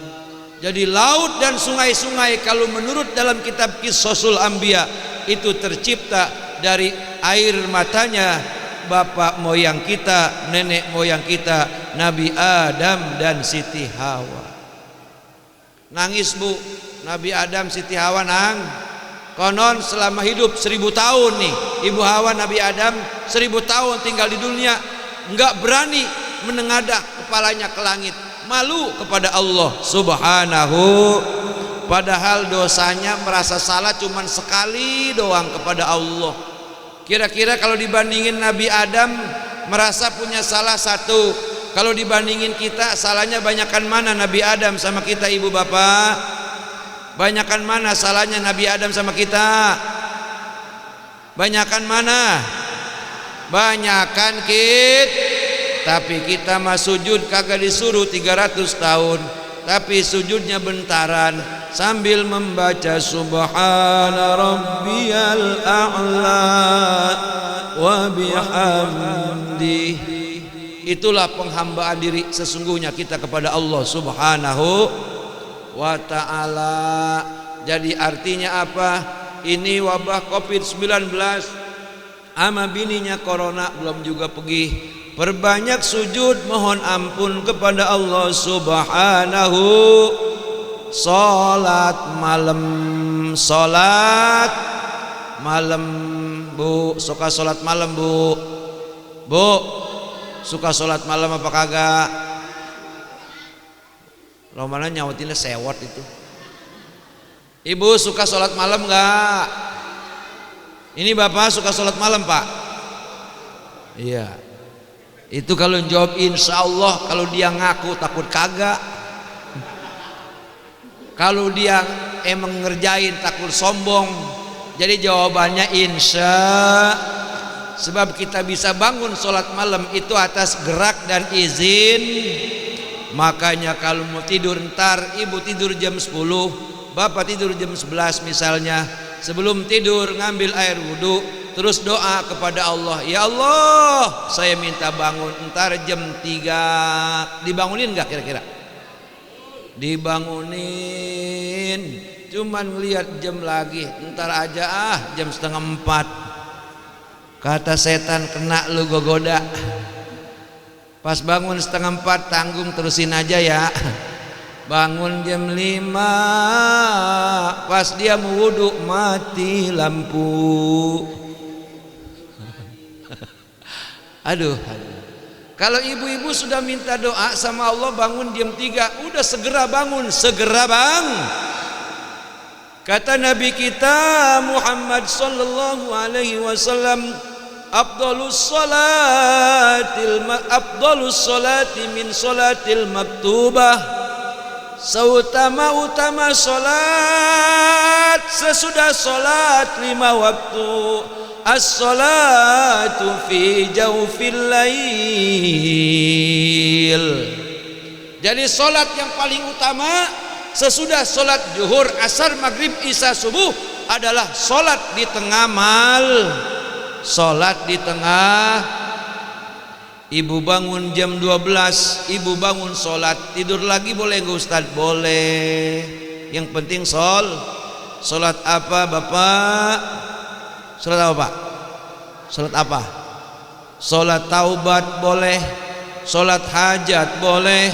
Speaker 2: Jadi laut dan sungai-sungai kalau menurut dalam kitab Qisasul Anbiya itu tercipta dari air matanya bapak moyang kita, nenek moyang kita, Nabi Adam dan Siti Hawa. Nangis bu, Nabi Adam Siti Hawa nang. Konon selama hidup 1000 tahun nih Ibu Hawa Nabi Adam 1000 tahun tinggal di dunia, enggak berani menengadah kepalanya ke langit, malu kepada Allah Subhanahu. Padahal dosanya merasa salah cuman sekali doang kepada Allah. Kira-kira kalau dibandingin Nabi Adam merasa punya salah satu, kalau dibandingin kita salahnya banyakan mana Nabi Adam sama kita ibu bapak? Banyakan mana salahnya Nabi Adam sama kita? Banyakan mana? Banyakan tapi kita mah sujud kagak disuruh 300 tahun, tapi sujudnya bentaran sambil membaca subhana rabbiyal a'la wa bihamdi. Itulah penghambaan diri sesungguhnya kita kepada Allah Subhanahu wa ta'ala. Jadi artinya apa? Ini wabah COVID-19 ama bininya corona belum juga pergi. Perbanyak sujud mohon ampun kepada Allah Subhanahu. Salat malam bu, suka salat malam bu suka salat malam apa kagak? Lo mana nyautinnya sewot itu. Ibu suka sholat malam enggak? Ini bapak suka sholat malam pak? Iya. Itu kalau jawab insya Allah, kalau dia ngaku takut kagak. Kalau dia emang ngerjain takut sombong. Jadi jawabannya insya. Sebab kita bisa bangun sholat malam itu atas gerak dan izin. Makanya kalau mau tidur ntar ibu tidur jam 10, bapak tidur jam 11 misalnya, sebelum tidur ngambil air wudhu, terus doa kepada Allah, ya Allah saya minta bangun ntar jam 3. Dibangunin gak kira-kira? Dibangunin, cuman ngelihat jam lagi, ntar aja jam 3:30. Kata setan kena lu gogoda. Pas bangun 3:30 tanggung terusin aja ya. Bangun jam 5, pas dia mau wudhu mati lampu. Aduh. Kalau ibu-ibu sudah minta doa sama Allah bangun jam 3, udah segera bangun, segera bang. Kata Nabi kita Muhammad sallallahu alaihi wasallam, afdhalus salati min salatil maktubah. Seutama-utama salat sesudah salat 5 waktu. As-salatu fi jawfil lail. Jadi salat yang paling utama sesudah salat zuhur, asar, maghrib, isya, subuh adalah salat di tengah Salat di tengah. Ibu bangun jam 12, ibu bangun salat, tidur lagi boleh enggak Ustaz? Boleh. Yang penting salat apa bapak? Salat apa pak? Salat apa? Salat taubat boleh, salat hajat boleh,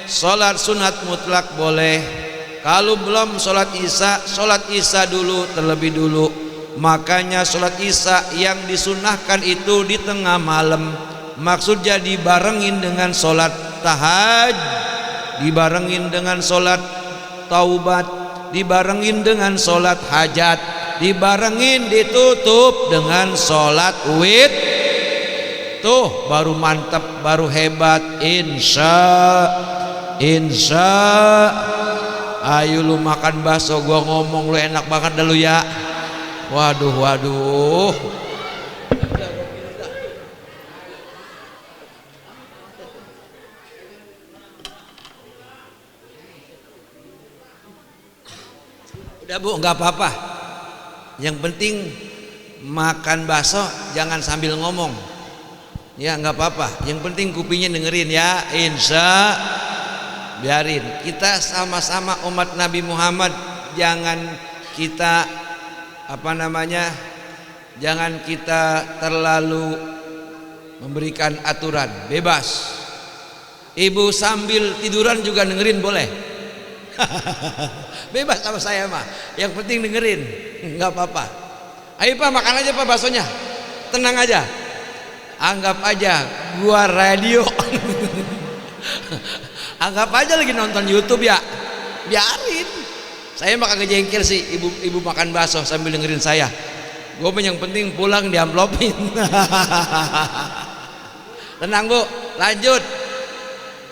Speaker 2: salat sunat mutlak boleh. Kalau belum salat isya dulu terlebih dulu. Makanya sholat isya yang disunahkan itu di tengah malam. Maksudnya dibarengin dengan sholat tahajud, dibarengin dengan sholat taubat, dibarengin dengan sholat hajat, dibarengin ditutup dengan sholat wit. Tuh baru mantap, baru hebat. Insya. Ayo lu makan bakso, gua ngomong lu enak banget dah lu ya. Waduh. Udah bu, nggak apa-apa. Yang penting makan bakso jangan sambil ngomong. Ya nggak apa-apa, yang penting kupingnya dengerin ya, insya biarin. Kita sama-sama umat Nabi Muhammad, jangan kita jangan kita terlalu memberikan aturan, bebas. Ibu sambil tiduran juga dengerin boleh. Bebas sama saya mah, yang penting dengerin, nggak apa-apa. Ayo Pak, makan aja Pak baksonya, tenang aja. Anggap aja gua radio. Anggap aja lagi nonton YouTube ya, biarin. Saya mah kagak jengkel sih ibu makan bakso sambil dengerin saya. Gue yang penting pulang diamplopin. Tenang Bu, lanjut.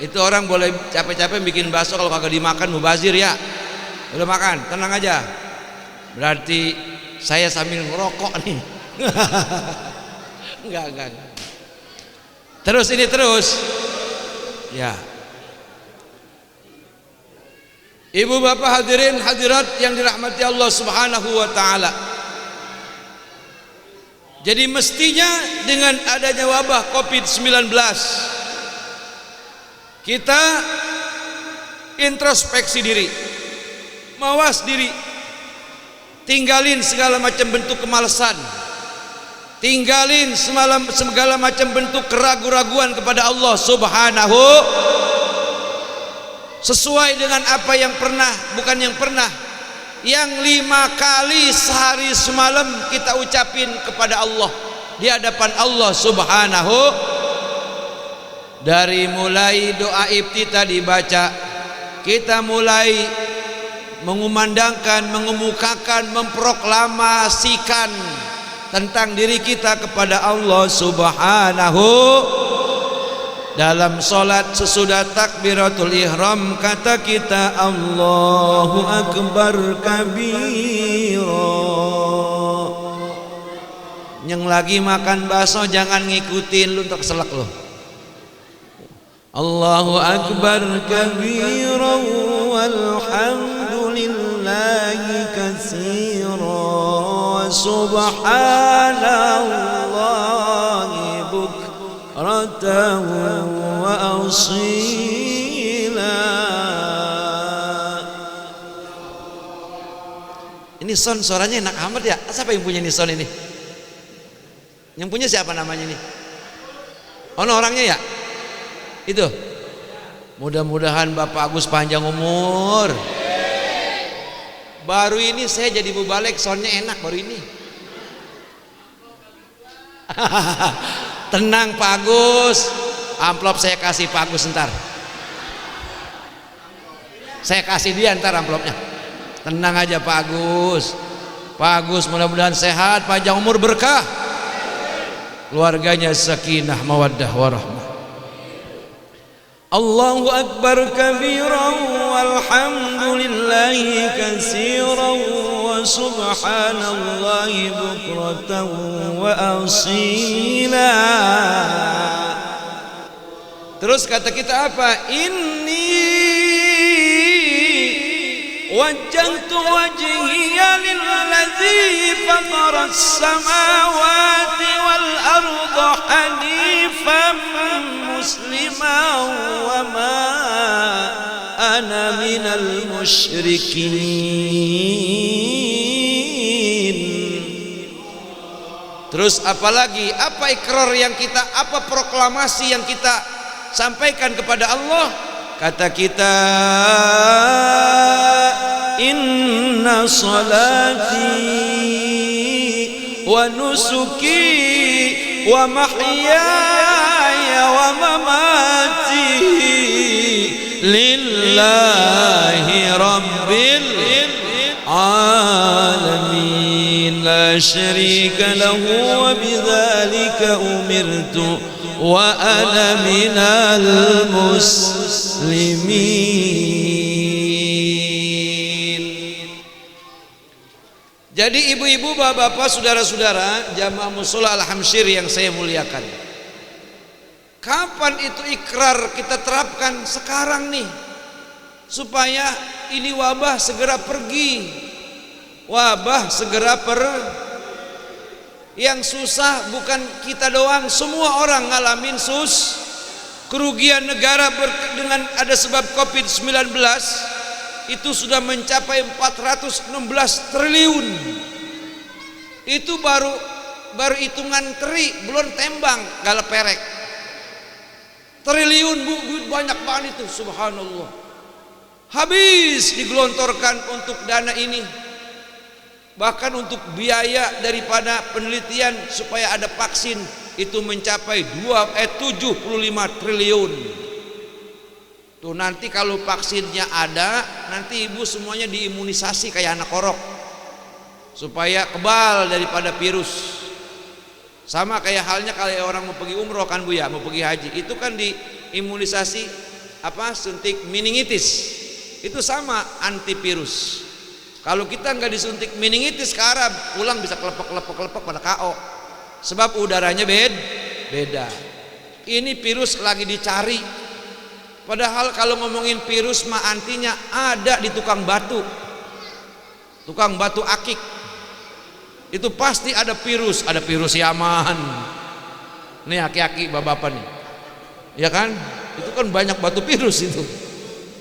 Speaker 2: Itu orang boleh capek-capek bikin bakso, kalau kagak dimakan mubazir ya. Udah makan, tenang aja. Berarti saya sambil ngerokok nih. Enggak. Terus ya. Ibu bapak hadirin hadirat yang dirahmati Allah Subhanahu wa taala. Jadi mestinya dengan adanya wabah Covid-19 kita introspeksi diri, mawas diri, tinggalin segala macam bentuk kemalasan, tinggalin segala macam bentuk keraguan-raguan kepada Allah Subhanahu, sesuai dengan apa yang pernah, bukan yang pernah, yang 5 kali sehari semalam kita ucapin kepada Allah di hadapan Allah Subhanahu. Dari mulai doa iftitah dibaca, kita mulai mengumandangkan, mengemukakan, memproklamasikan tentang diri kita kepada Allah Subhanahu. Dalam solat sesudah takbiratul ihram kata kita Allahu Akbar kabira. Yang lagi makan bakso jangan ngikutin, lu ntar keselak lo. Allahu Akbar kabira walhamdulillahi katsira subhanallahi bukratan wa asila. Ini son suaranya enak amat ya. Siapa yang punya ini son ini? Yang punya siapa namanya ini? Ono orangnya ya? Itu. Mudah-mudahan Bapak Agus panjang umur. Baru ini saya jadi mubalek, soundnya enak baru ini. Tenang Pak Agus, amplop saya kasih Pak Agus ntar. Saya kasih dia ntar amplopnya. Tenang aja Pak Agus. Pak Agus mudah-mudahan sehat, panjang umur, berkah. Keluarganya sakinah mawaddah warahmah. Allahu Akbar kabiran walhamdulillahi katsiran wa subhanallahi bukratan wa asila. Terus kata kita apa? Inni wajjahtu wajhiya lilladzi fataras samawati wal arda hanifan musliman wa ma ana minal musyrikin. Terus apalagi, apa ikrar yang kita, apa proklamasi yang kita sampaikan kepada Allah? Kata kita inna salati wa nusuki wa mahyaya wa mamati lillahi rabbil alamin la syarika lahu wa bidzalika umirtu wa ana minal muslimin. Jadi ibu-ibu, bapak-bapak, saudara-saudara jamaah mushola Al-Hamsyir yang saya muliakan, kapan itu ikrar kita terapkan? Sekarang nih, supaya ini wabah segera pergi, wabah segera Yang susah bukan kita doang, semua orang ngalamin kerugian negara dengan ada sebab Covid-19 itu sudah mencapai 416 triliun. Itu baru hitungan teri, belum tembang galaperek. Triliun bu, banyak banget itu, subhanallah. Habis digelontorkan untuk dana ini, bahkan untuk biaya daripada penelitian supaya ada vaksin itu mencapai 75 triliun. Tuh nanti kalau vaksinnya ada, nanti ibu semuanya diimunisasi kayak anak korok supaya kebal daripada virus. Sama kayak halnya kalau orang mau pergi umroh kan bu ya, mau pergi haji, itu kan diimunisasi suntik meningitis. Itu sama antivirus. Kalau kita nggak disuntik meningitis ke Arab, pulang bisa kelepek pada KO. Sebab udaranya beda. Ini virus lagi dicari. Padahal kalau ngomongin virus mah antinya ada di tukang batu akik. Itu pasti ada virus Yaman. Nih aki-aki bapak-bapak nih. Ya kan? Itu kan banyak batu virus itu.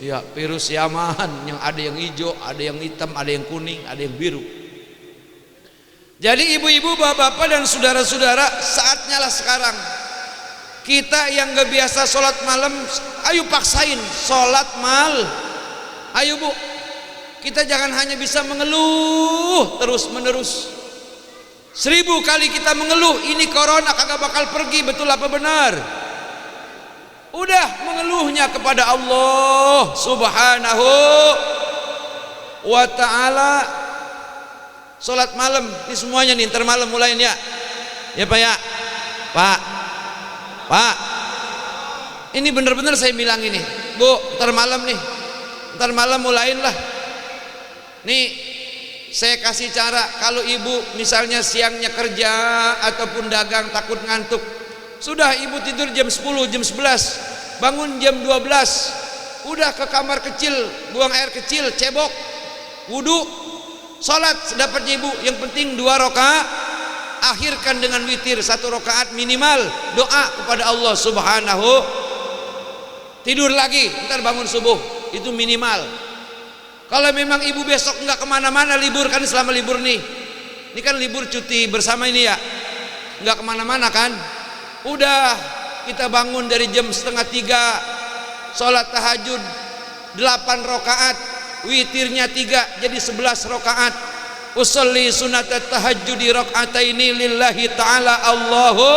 Speaker 2: Ya, virus Yaman yang ada yang hijau, ada yang hitam, ada yang kuning, ada yang biru. Jadi ibu-ibu, bapak-bapak dan saudara-saudara, saatnya lah sekarang kita yang gak biasa sholat malam, ayo paksain sholat ayo bu, kita jangan hanya bisa mengeluh terus menerus. 1000 kali kita mengeluh ini corona kagak bakal pergi, betul apa benar? Udah mengeluhnya kepada Allah subhanahu wa ta'ala. Sholat malam ini semuanya nih, ntar malam mulain ya pak ya, pak ini bener-bener saya bilang ini bu, ntar malam mulain lah nih. Saya kasih cara, kalau ibu misalnya siangnya kerja ataupun dagang takut ngantuk, sudah ibu tidur jam 10, jam 11, bangun jam 12, udah ke kamar kecil, buang air kecil, cebok, wudu, sholat sedapatnya ibu. Yang penting 2 rakaat, akhirkan dengan witir 1 rakaat minimal, doa kepada Allah subhanahu. Tidur lagi, ntar bangun subuh, itu minimal. Kalau memang ibu besok nggak kemana-mana, libur kan, selama libur nih, ini kan libur cuti bersama ini ya, nggak kemana-mana kan, udah kita bangun dari jam 2:30, sholat tahajud 8 rakaat, witirnya 3, jadi 11 rakaat. Usolli sunatat tahajudi rakaataini lillahi ta'ala Allahu.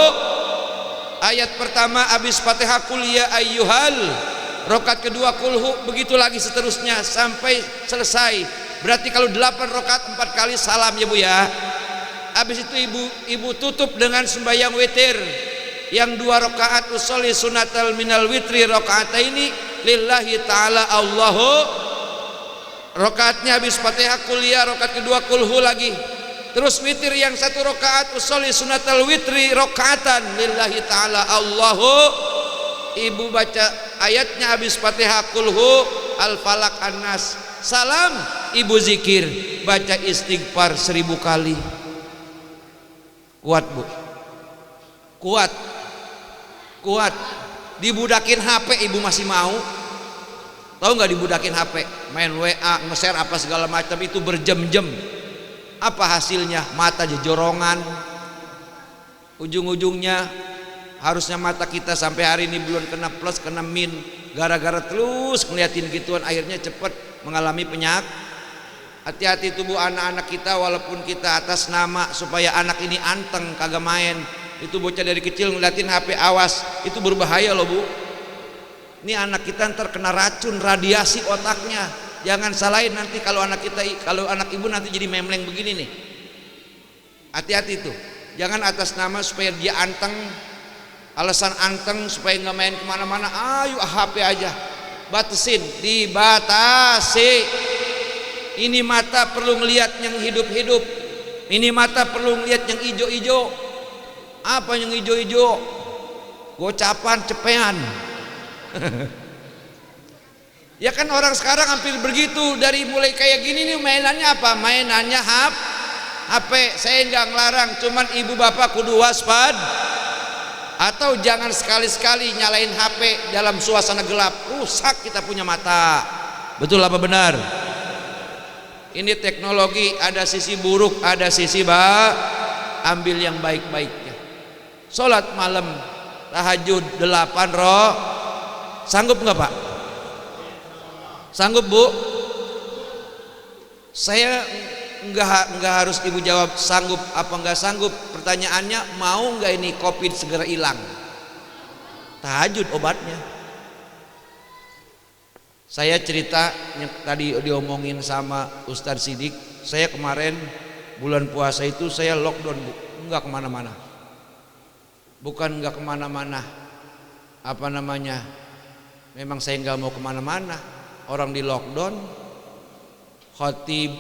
Speaker 2: Ayat pertama habis Fatihah kul ya ayyuhal, rakaat kedua kulhu, begitu lagi seterusnya sampai selesai. Berarti kalau 8 rakaat 4 kali salam ya bu ya. Habis itu ibu tutup dengan sembahyang witir yang 2 rakaat, usolli sunatal minal witri rakaataini lillahi ta'ala Allahu. Rakaatnya habis Fatihah kuliah, rakaat kedua kulhu lagi, terus witir yang 1 rakaat, usolli sunatal witri rakaatan lillahi ta'ala Allahu. Ibu baca ayatnya habis Fatihah kulhu, al-falak, an-nas, salam, ibu zikir, baca istighfar 1000 kali. Kuat bu, kuat. Dibudakin HP ibu masih mau? Tahu nggak dibudakin HP, main WA, nge-share apa segala macam itu berjam-jam. Apa hasilnya? Mata jejorongan. Ujung-ujungnya harusnya mata kita sampai hari ini belum kena plus, kena min, gara-gara terus ngeliatin gituan, akhirnya cepat mengalami penyakit. Hati-hati itu bu, anak-anak kita, walaupun kita atas nama supaya anak ini anteng kagak main, itu bocah dari kecil ngeliatin HP, awas, itu berbahaya loh bu. Ini anak kita ntar kena racun, radiasi otaknya. Jangan salahin nanti kalau anak ibu nanti jadi memleng begini nih. Hati-hati tuh, jangan atas nama supaya dia anteng, alasan anteng supaya nggak main kemana-mana, ayo HP aja, batasin, dibatasi. Ini mata perlu ngelihat yang hidup-hidup, ini mata perlu ngelihat yang ijo-ijo. Apa yang ijo-ijo? Gocapan, cepean. Ya kan orang sekarang hampir begitu, dari mulai kayak gini nih mainannya apa? Mainannya HP, saya nggak ngelarang, cuman ibu bapak kudu waspada. Atau jangan sekali-sekali nyalain HP dalam suasana gelap, rusak kita punya mata. Betul apa benar? Ini teknologi, ada sisi buruk, ada sisi ambil yang baik-baiknya. Sholat malam tahajud 8 roh, sanggup nggak Pak? Sanggup Bu? Saya nggak harus ibu jawab sanggup apa nggak sanggup. Pertanyaannya, mau nggak ini COVID segera hilang? Tahajud obatnya. Saya cerita yang tadi diomongin sama Ustadz Sidik. Saya kemarin bulan puasa itu saya lockdown Bu, nggak kemana-mana. Bukan nggak kemana-mana, apa namanya? Memang saya nggak mau kemana-mana. Orang di lockdown, khotib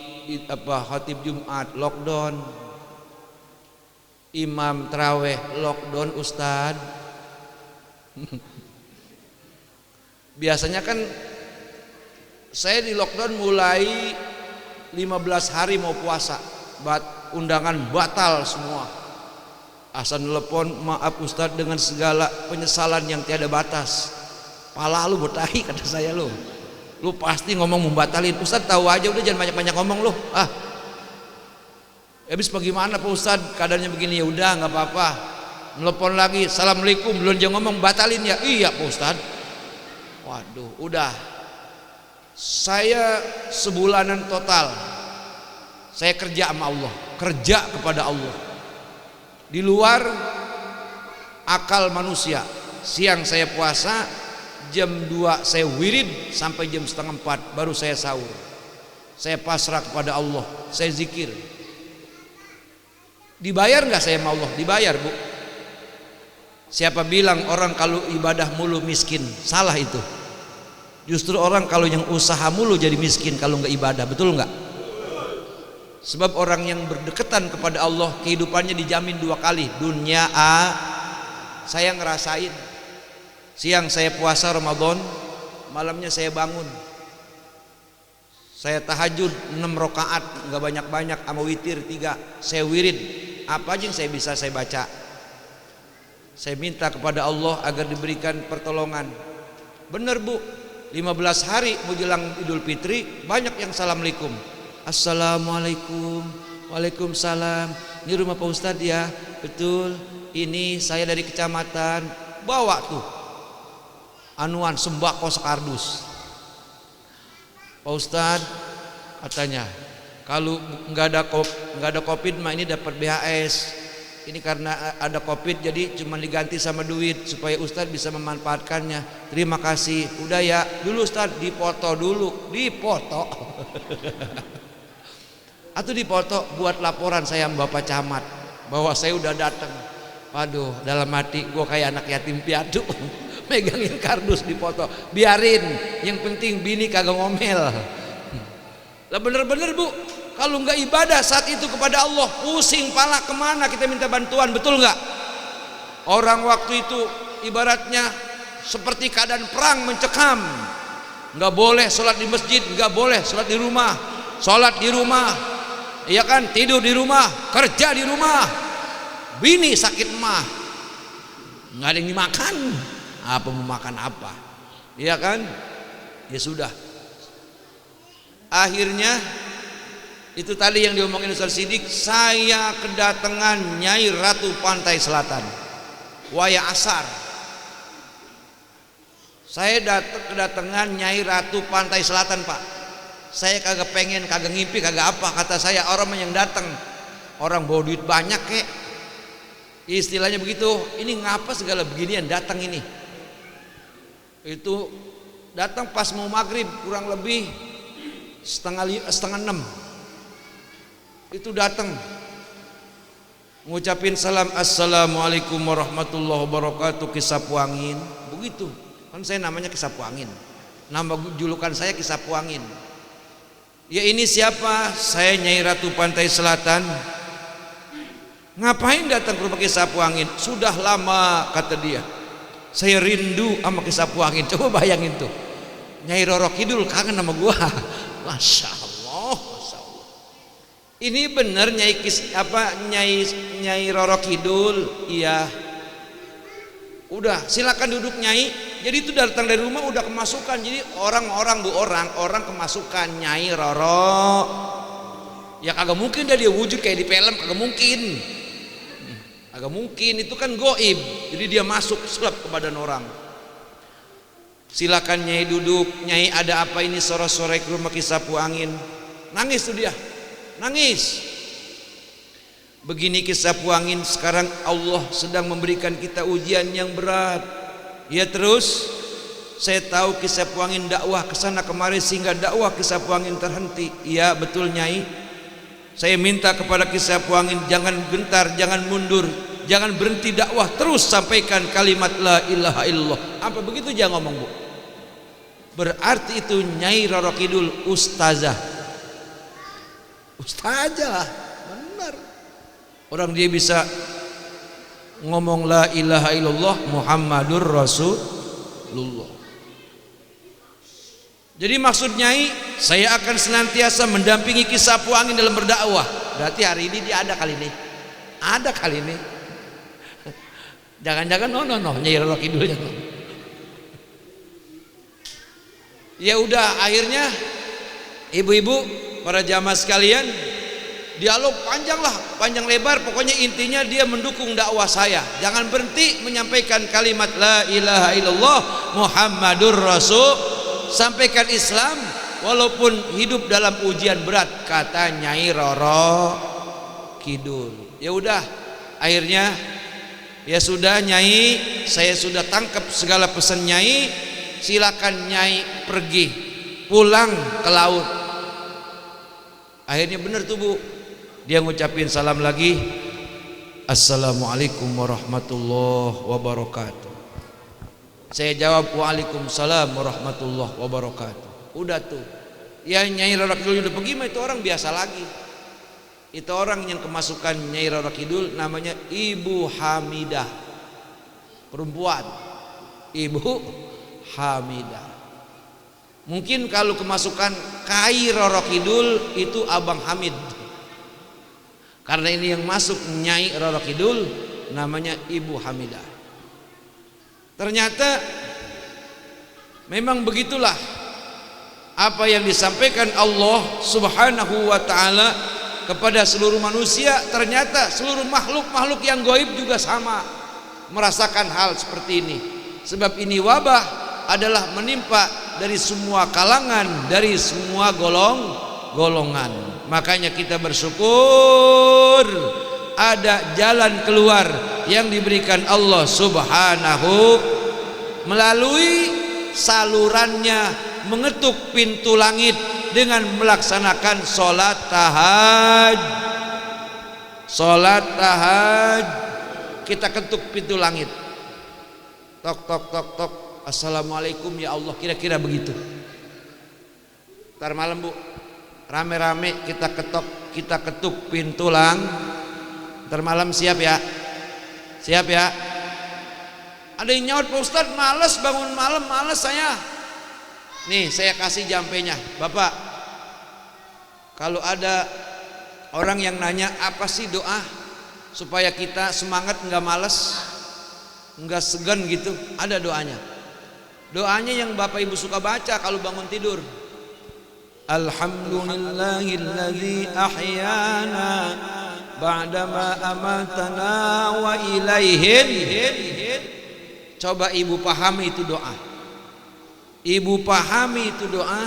Speaker 2: Jumat lockdown, imam terawih lockdown Ustadz. Biasanya kan saya di lockdown mulai 15 hari mau puasa, undangan batal semua. Asal telepon, maaf Ustadz dengan segala penyesalan yang tiada batas. Pala lu bertahi kata saya lu. Lu pasti ngomong membatalin. Ustadz tahu aja, udah jangan banyak-banyak ngomong lu. Habis bagaimana Pak Ustadz? Keadaannya begini, ya udah nggak apa-apa. Telepon lagi, assalamualaikum, belum jangan ngomong batalin ya. Iya Pak Ustadz. Waduh, udah. Saya sebulanan total. Saya kerja sama Allah, kerja kepada Allah. Di luar akal manusia. Siang saya puasa, jam 2 saya wirid sampai jam 3:30 baru saya sahur. Saya pasrah kepada Allah, saya zikir. Dibayar nggak saya sama Allah? Dibayar Bu. Siapa bilang orang kalau ibadah mulu miskin? Salah itu. Justru orang kalau yang usaha mulu jadi miskin kalau nggak ibadah, betul nggak? Sebab orang yang berdekatan kepada Allah kehidupannya dijamin 2 kali, dunia saya ngerasain. Siang saya puasa Ramadan, malamnya saya bangun, saya tahajud 6 rakaat, nggak banyak-banyak, sama witir 3, saya wirid, apa aja yang saya bisa saya baca. Saya minta kepada Allah agar diberikan pertolongan. Bener Bu, 15 hari menjelang Idul Fitri banyak yang assalamualaikum. Assalamualaikum. Waalaikumsalam. Ini rumah Pak Ustadz ya? Betul. Ini saya dari kecamatan. Bawa tuh anuan sembako sekardus. Pak Ustadz katanya, kalau nggak ada COVID mah ini dapat BHS. Ini karena ada COVID jadi cuma diganti sama duit supaya Ustadz bisa memanfaatkannya. Terima kasih. Udah ya, dulu Ustadz dipoto dulu, dipoto. Atau dipoto buat laporan saya sama Bapak Camat bahwa saya udah datang. Waduh, dalam hati gue kayak anak yatim piatu. Megangin kardus dipoto. Biarin, yang penting bini kagak ngomel. Lah bener-bener Bu, kalau nggak ibadah saat itu kepada Allah, pusing pala kemana kita minta bantuan, betul nggak? Orang waktu itu ibaratnya seperti keadaan perang mencekam. Nggak boleh sholat di masjid, nggak boleh sholat di rumah. Sholat di rumah, iya kan? Tidur di rumah, kerja di rumah. Bini sakit mah, nggak ada yang dimakan. Apa mau makan apa? Iya kan? Ya sudah. Akhirnya itu tadi yang diomongin Ustaz Sidik, saya kedatangan Nyai Ratu Pantai Selatan waya asar. Saya kedatangan Nyai Ratu Pantai Selatan Pak. Saya kagak pengen, kagak ngimpi, kagak apa. Kata saya, orang yang datang orang bawa duit banyak kek, istilahnya begitu. Ini ngapa segala beginian datang ini? Itu datang pas mau maghrib, kurang lebih setengah 6. Itu datang ngucapin salam, assalamualaikum warahmatullahi wabarakatuh, Kisapu Angin. Begitu kan, saya namanya Kisapu Angin, nama julukan saya Kisapu Angin. Ya ini siapa? Saya Nyai Ratu Pantai Selatan. Ngapain datang ke rumah Kisapu Angin? Sudah lama, kata dia, saya rindu sama Kisapu Angin. Coba bayangin tuh, Nyai Roro Kidul kangen sama gua. Masya Allah, Masya Allah. Ini bener Nyai Roro Kidul? Iya. Udah, silakan duduk Nyai. Jadi itu datang dari rumah udah kemasukan. Jadi orang kemasukan Nyai Roro. Ya kagak mungkin dia wujud kayak di film, kagak mungkin. Agak mungkin, itu kan goib. Jadi dia masuk selap ke badan orang. Silakan Nyai duduk. Nyai, ada apa ini sore-sore ke rumah Kisapu Angin? Nangis tuh dia, nangis. Begini Kisapu Angin, sekarang Allah sedang memberikan kita ujian yang berat. Ya terus, saya tahu Kisapu Angin dakwah kesana kemari sehingga dakwah Kisapu Angin terhenti. Iya betul Nyai. Saya minta kepada Kisapu Angin jangan gentar, jangan mundur, jangan berhenti dakwah, terus sampaikan kalimat la ilaha illallah. Apa begitu dia ngomong, Bu? Berarti itu Nyai Roro Kidul ustazah. Ustazah lah, benar. Orang dia bisa ngomong la ilaha illallah Muhammadur Rasulullah. Jadi maksud Nyai, saya akan senantiasa mendampingi Kisapu Angin dalam berdakwah. Berarti hari ini dia ada kali ini. Ada kali ini. Jangan-jangan no Nyai Roro Kidulnya. Ya udah, akhirnya ibu-ibu, para jamaah sekalian, dialog panjang lebar. Pokoknya intinya dia mendukung dakwah saya. Jangan berhenti menyampaikan kalimat la ilaha illallah Muhammadur Rasul. Sampaikan Islam walaupun hidup dalam ujian berat, kata Nyai Roro Kidul. Ya udah, akhirnya ya sudah Nyai, saya sudah tangkap segala pesan Nyai. Silakan Nyai pergi pulang ke laut. Akhirnya benar tuh Bu, dia ngucapin salam lagi, assalamualaikum warahmatullahi wabarakatuh. Saya jawab waalaikumsalam warahmatullahi wabarakatuh. Udah tuh. Ya Nyai Roro Kidul udah pergi mah itu orang biasa lagi. Itu orang yang kemasukan Nyai Roro Kidul namanya Ibu Hamidah. Perempuan. Ibu Hamidah. Mungkin kalau kemasukan Kai Roro Kidul itu Abang Hamid. Karena ini yang masuk Nyai Roro Kidul namanya Ibu Hamidah. Ternyata memang begitulah apa yang disampaikan Allah Subhanahu wa ta'ala kepada seluruh manusia. Ternyata seluruh makhluk-makhluk yang gaib juga sama merasakan hal seperti ini. Sebab ini wabah adalah menimpa dari semua kalangan, dari semua golongan. Makanya kita bersyukur ada jalan keluar yang diberikan Allah Subhanahu melalui salurannya mengetuk pintu langit dengan melaksanakan sholat tahajud. Kita ketuk pintu langit, tok tok tok tok, assalamualaikum ya Allah, kira-kira begitu. Ntar malam Bu, rame-rame kita ketuk pintu ntar malam siap ya. Siap ya. Ada yang nyaut, Pak Ustadz males bangun malam, males saya. Nih saya kasih jampenya. Bapak, kalau ada orang yang nanya apa sih doa supaya kita semangat, nggak males, nggak segan gitu, ada doanya. Doanya yang Bapak Ibu suka baca kalau bangun tidur. Alhamdulillahilladzi ahyana ba'dama amatana wa ilaihin. Coba ibu pahami itu doa. Ibu pahami itu doa,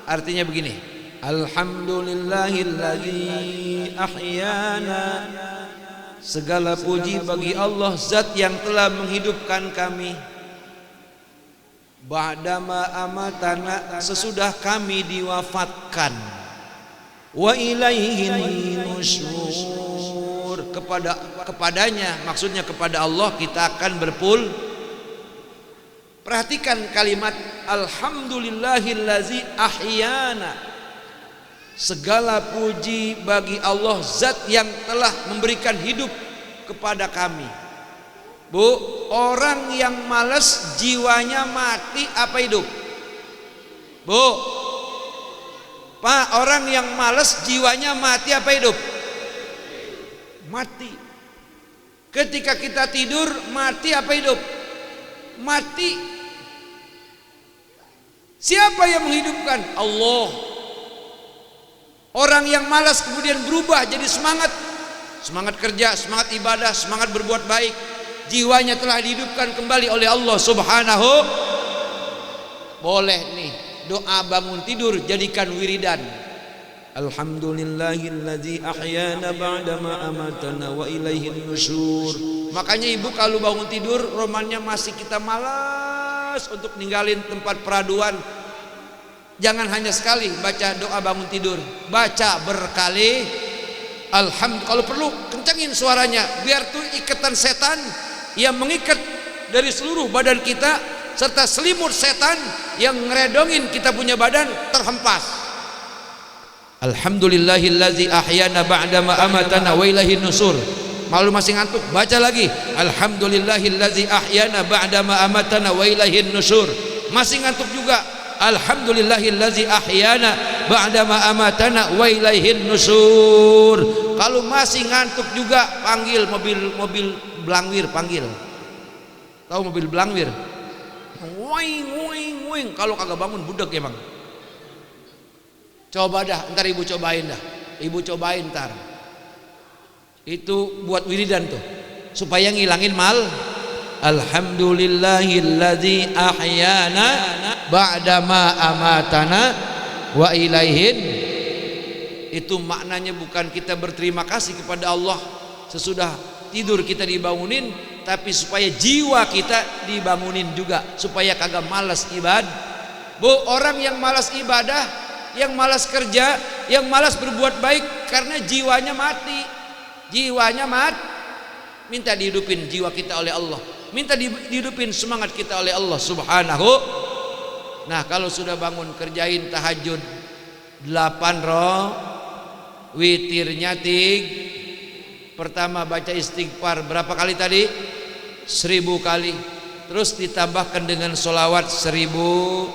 Speaker 2: artinya begini. Alhamdulillahilladzi ahyana, segala puji bagi Allah zat yang telah menghidupkan kami. Ba'dama amatana, sesudah kami diwafatkan. Wa ilaihin nusyur, kepadanya, maksudnya kepada Allah kita akan Perhatikan kalimat alhamdulillahillazi ahyana. Segala puji bagi Allah zat yang telah memberikan hidup kepada kami. Bu, orang yang malas jiwanya mati apa hidup? Bu, Pak, orang yang malas jiwanya mati apa hidup? Mati. Ketika kita tidur mati apa hidup? Mati. Siapa yang menghidupkan? Allah. Orang yang malas kemudian berubah jadi semangat. Semangat kerja, semangat ibadah, semangat berbuat baik. Jiwanya telah dihidupkan kembali oleh Allah Subhanahu. Boleh nih doa bangun tidur jadikan wiridan. Alhamdulillahilladzi ahyana ba'dama amatana wa ilaihin nusyur. Makanya ibu kalau bangun tidur romannya masih kita malas untuk ninggalin tempat peraduan, jangan hanya sekali baca doa bangun tidur, baca berkali. Alhamdulillah, kalau perlu kencangin suaranya biar tuh ikatan setan yang mengikat dari seluruh badan kita serta selimut setan yang ngeredongin kita punya badan terhempas. Alhamdulillahillazi ahyana ba'dama amatana wa ilaihin nusur. Malu masih ngantuk, baca lagi. Alhamdulillahillazi ahyana ba'dama amatana wa ilaihin nusur. Masih ngantuk juga. Alhamdulillahillazi ahyana ba'dama amatana wa ilaihin nusur. Kalau masih ngantuk juga panggil mobil Blangwir, panggil. Tahu mobil Blangwir? Wing wing wing. Kalau kagak bangun budak emang. Coba dah, ntar ibu cobain dah. Ibu cobain ntar. Itu buat wiridan tuh supaya ngilangin mal. Alhamdulillahilladzi ahyana ba'dama amatana wa ilaihin. Itu maknanya bukan kita berterima kasih kepada Allah sesudah tidur kita dibangunin, tapi supaya jiwa kita dibangunin juga supaya kagak malas ibadah. Bu, orang yang malas ibadah, yang malas kerja, yang malas berbuat baik karena jiwanya mati. Jiwanya mati. Minta dihidupin jiwa kita oleh Allah. Minta dihidupin semangat kita oleh Allah Subhanahu. Nah, kalau sudah bangun kerjain tahajud 8 roh, witirnya 3. Pertama baca istighfar berapa kali tadi? 1000 kali. Terus ditambahkan dengan sholawat 1000.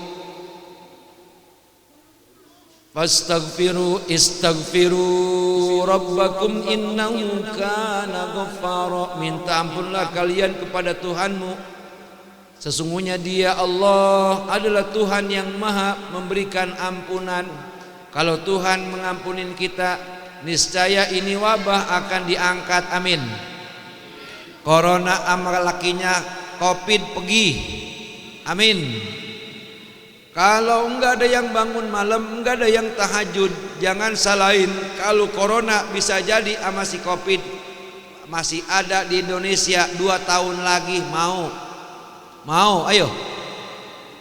Speaker 2: Istaghfiru rabbakum innahu kana ghaffara. Minta ampunlah kalian kepada Tuhanmu, sesungguhnya Dia Allah adalah Tuhan yang maha memberikan ampunan. Kalau Tuhan mengampunin kita, niscaya ini wabah akan diangkat. Amin. Corona amal lakinya Covid pergi. Amin. Kalau enggak ada yang bangun malam, enggak ada yang tahajud, jangan salahin. Kalau corona bisa jadi sama si Covid masih ada di Indonesia 2 tahun lagi. Mau ayo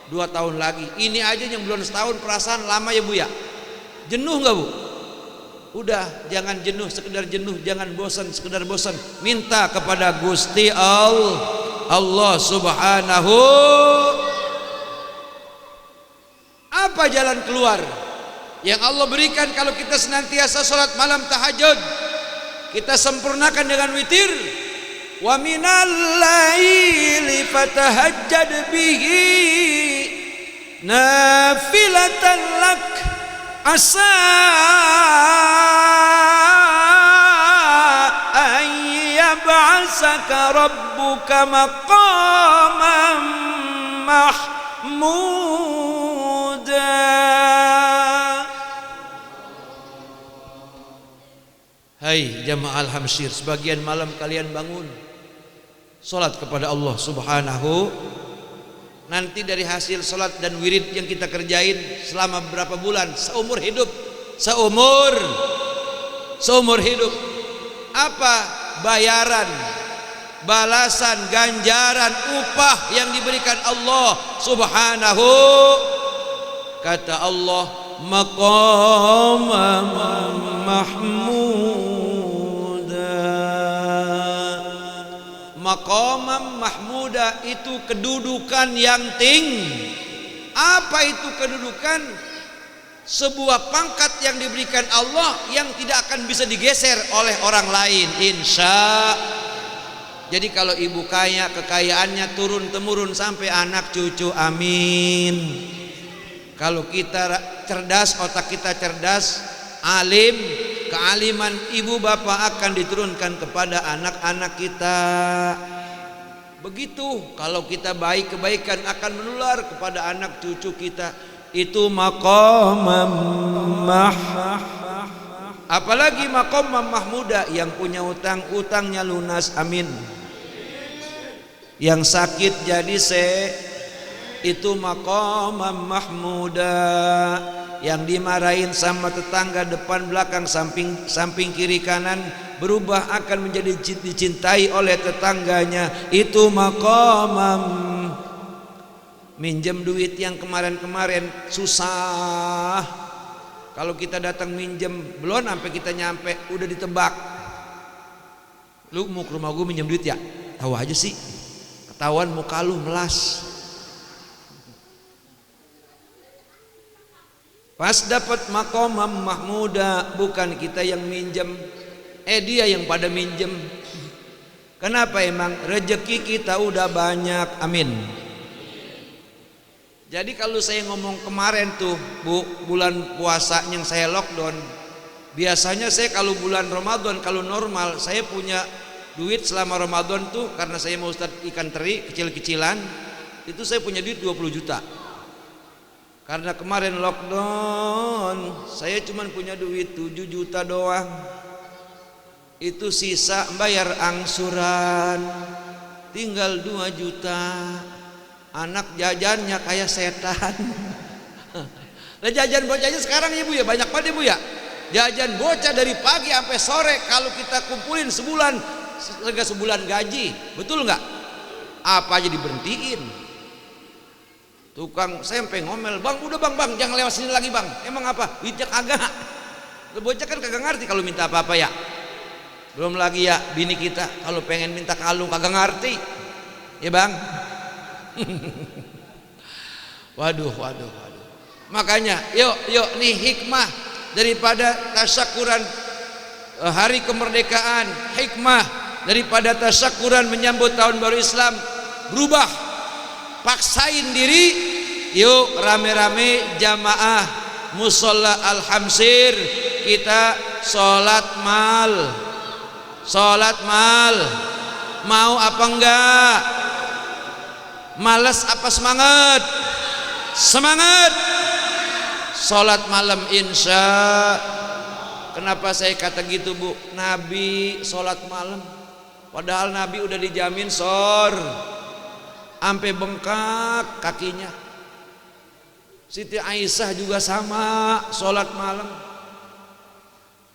Speaker 2: 2 tahun lagi. Ini aja yang belum setahun, perasaan lama ya Bu ya. Jenuh enggak Bu? Udah, jangan jenuh, sekedar jenuh, jangan bosan, sekedar bosan. Minta kepada Gusti Allah Subhanahu. Apa jalan keluar yang Allah berikan kalau kita senantiasa salat malam tahajud? Kita sempurnakan dengan witir. Wa minal laili fatahajjad bihi nafilatan lak asa an yab'asaka rabbuka maqaman mahmud. Hai jamaah Al-Hamsyir, sebagian malam kalian bangun salat kepada Allah Subhanahu. Nanti dari hasil salat dan wirid yang kita kerjain selama berapa bulan, seumur hidup, seumur hidup, apa bayaran, balasan, ganjaran, upah yang diberikan Allah Subhanahu. Kata Allah, maqamam mahmuda. Maqamam mahmuda itu kedudukan yang tinggi. Apa itu kedudukan? Sebuah pangkat yang diberikan Allah yang tidak akan bisa digeser oleh orang lain, insya. Jadi kalau ibu kaya, kekayaannya turun temurun sampai anak cucu, amin. Kalau kita cerdas, otak kita cerdas, alim, kealiman ibu bapak akan diturunkan kepada anak-anak kita. Begitu, kalau kita baik, kebaikan akan menular kepada anak cucu kita. Itu maqamam apalagi maqamam mahmuda, yang punya utang, utangnya lunas, amin. Yang sakit jadi itu maqamam mahmuda. Yang dimarahin sama tetangga depan belakang samping kiri kanan berubah akan menjadi dicintai oleh tetangganya, itu maqamam. Minjem duit yang kemarin-kemarin susah, kalau kita datang minjem belum sampai kita nyampe udah ditebak, lu mau ke rumah gue minjem duit ya, tahu aja sih, ketahuan muka lu melas. Pas dapat maqamam mahmuda, bukan kita yang minjem, dia yang pada minjem. Kenapa? Emang rezeki kita udah banyak, amin. Jadi kalau saya ngomong kemarin tuh Bu, bulan puasa yang saya lockdown, biasanya saya kalau bulan Ramadan, kalau normal saya punya duit selama Ramadan tuh, karena saya mau Ustadz ikan teri kecil-kecilan, itu saya punya duit 20 juta. Karena kemarin lockdown, saya cuma punya duit 7 juta doang. Itu sisa bayar angsuran, tinggal 2 juta. Anak jajannya kayak setan. Nah, jajan bocahnya sekarang ya Bu ya, banyak banget ya Bu ya. Jajan bocah dari pagi sampai sore, kalau kita kumpulin sebulan, sebulan gaji, betul nggak? Apa aja diberhentiin. Tukang sempe ngomel, bang udah bang jangan lewat sini lagi bang. Emang apa? Duitnya kagak. Bocah kan kagak ngerti kalau minta apa-apa ya. Belum lagi ya bini kita kalau pengen minta kalung kagak ngerti, ya bang. Waduh. Makanya yuk nih hikmah daripada tasyakuran hari kemerdekaan, hikmah daripada tasyakuran menyambut tahun baru Islam, berubah. Paksain diri, yuk rame-rame jamaah musola Al-Hamsir, kita sholat mal. Mau apa enggak? Males apa semangat? Semangat. Sholat malam insya. Kenapa saya kata gitu Bu? Nabi sholat malam, padahal Nabi udah dijamin sampai bengkak kakinya. Siti Aisyah juga sama sholat malam.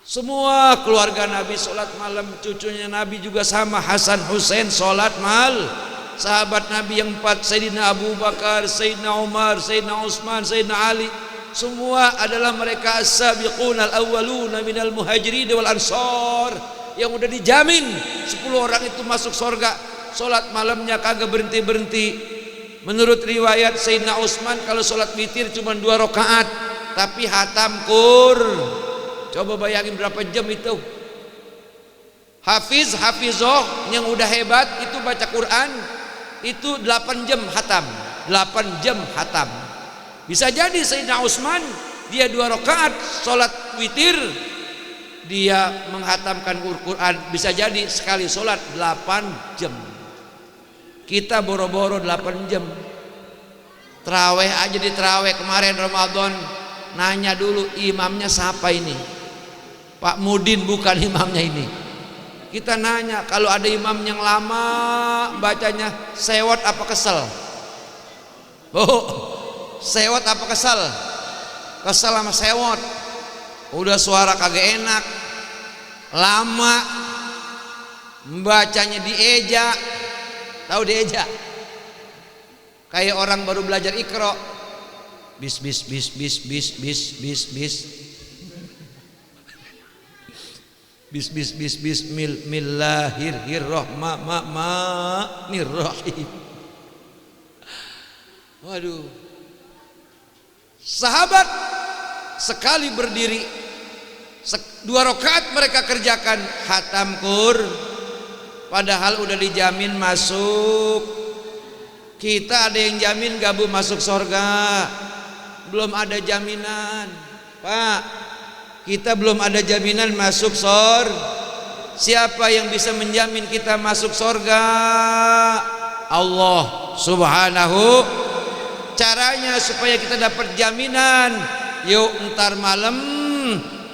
Speaker 2: Semua keluarga Nabi sholat malam, cucunya Nabi juga sama, Hasan Hussein sholat malam. Sahabat Nabi yang 4, Sayyidina Abu Bakar, Sayyidina Umar, Sayyidina Utsman, Sayyidina Ali, semua adalah mereka as-sabiqun al-awwaluna minal muhajirin wal ansar, yang udah dijamin 10 orang itu masuk surga. Sholat malamnya kagak berhenti. Menurut riwayat Sayyidina Utsman kalau sholat witir cuma 2 rakaat, tapi hatam Qur. Coba bayangin berapa jam itu. Hafizoh yang udah hebat itu baca Quran itu 8 jam hatam. 8 jam hatam. Bisa jadi Sayyidina Utsman dia 2 rakaat sholat witir, dia menghatamkan Quran, bisa jadi sekali sholat 8 jam. Kita boro-boro 8 jam. Terawih aja di terawih kemarin Ramadan, nanya dulu imamnya siapa ini? Pak Mudin bukan imamnya ini. Kita nanya, kalau ada imam yang lama bacanya sewot apa kesel? Oh, sewot apa kesel? Kesel sama sewot. Udah suara kagak enak, lama, bacanya dieja. Tahu dieja? Kayak orang baru belajar Iqra. Bis. Bismillahirrahmanirrahim. Waduh. Sahabat sekali berdiri 2 rakaat mereka kerjakan khatam Qur, padahal udah dijamin masuk. Kita ada yang jamin gak Bu masuk surga? belum ada jaminan. Pak, kita belum ada jaminan masuk surga. Siapa yang bisa menjamin kita masuk surga? Allah Subhanahu. Caranya supaya kita dapat jaminan, yuk entar malam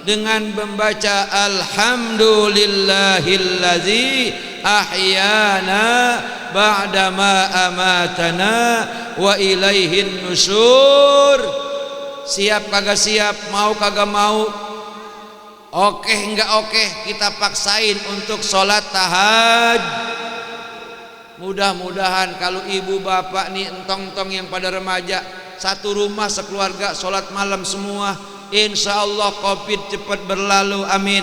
Speaker 2: dengan membaca alhamdulillahillazi ahyana ba'dama amatana wa ilaihin nusyur. Siap kagak siap, mau kagak mau, oke enggak oke, kita paksain untuk sholat tahajud. Mudah-mudahan kalau ibu bapak nih entong-entong yang pada remaja, satu rumah sekeluarga sholat malam semua, insya Allah COVID cepat berlalu, amin.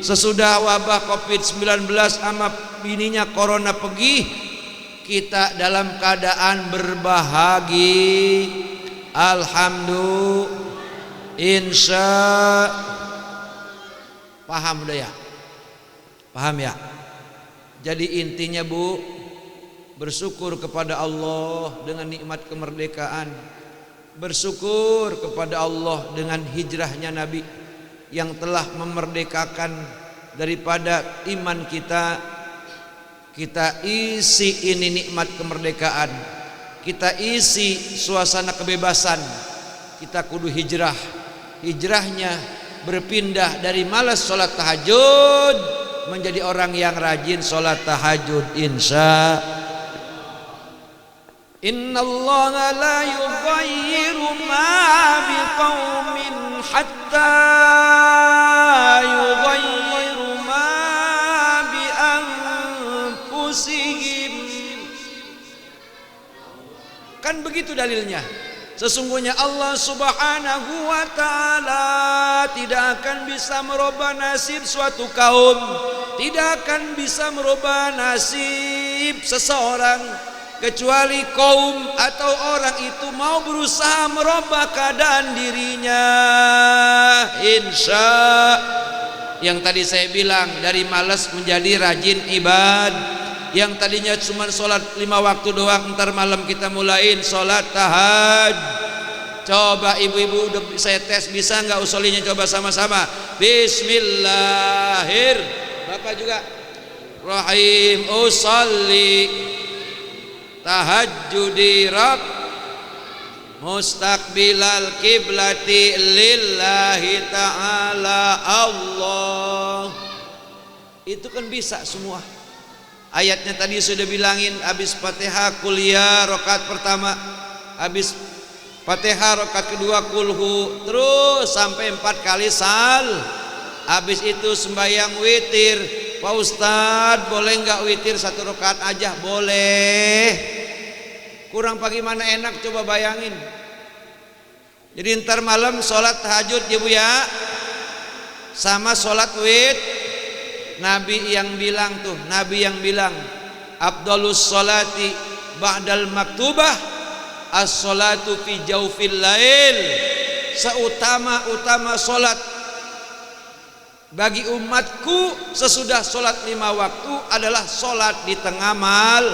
Speaker 2: Sesudah wabah COVID-19 sama bininya corona pergi, kita dalam keadaan berbahagia, alhamdulillah. Insya paham udah ya? Paham ya? Jadi intinya Bu, bersyukur kepada Allah dengan nikmat kemerdekaan, bersyukur kepada Allah dengan hijrahnya Nabi yang telah memerdekakan daripada iman kita. Kita isi ini nikmat kemerdekaan, kita isi suasana kebebasan. Kita kudu hijrah. Hijrahnya berpindah dari malas sholat tahajud menjadi orang yang rajin sholat tahajud, insya. Innallaha la yughayyiru ma biqaumin hatta yughayyiru ma bi anfusihim. Kan begitu dalilnya. Sesungguhnya Allah Subhanahu wa ta'ala tidak akan bisa merubah nasib suatu kaum, tidak akan bisa merubah nasib seseorang kecuali kaum atau orang itu mau berusaha merubah keadaan dirinya. Insya yang tadi saya bilang, dari malas menjadi rajin ibadah. Yang tadinya cuma sholat 5 waktu doang, ntar malam kita mulain sholat tahajud. Coba ibu-ibu udah saya tes, bisa nggak usulinya? Coba sama-sama. Bismillahir, Bapak juga. Rahim usolli tahajjudi rabb mustaqbilal kiblati lillahi ta'ala Allah. Itu kan bisa semua. Ayatnya tadi sudah bilangin, habis Fatihah kuliah rakaat pertama, habis Fatihah rakaat kedua kulhu, terus sampai 4 kali sal. Habis itu sembahyang witir. Pak Ustadz, boleh nggak witir 1 rakaat aja? Boleh. Kurang pagi mana enak, coba bayangin. Jadi ntar malam sholat tahajud ya Bu ya, sama sholat witir. Nabi yang bilang tuh, Nabi yang bilang afdhalus sholati ba'dal maktubah as-sholatu fi jawfil lail. Seutama-utama sholat bagi umatku sesudah sholat 5 waktu adalah sholat di tengah malam.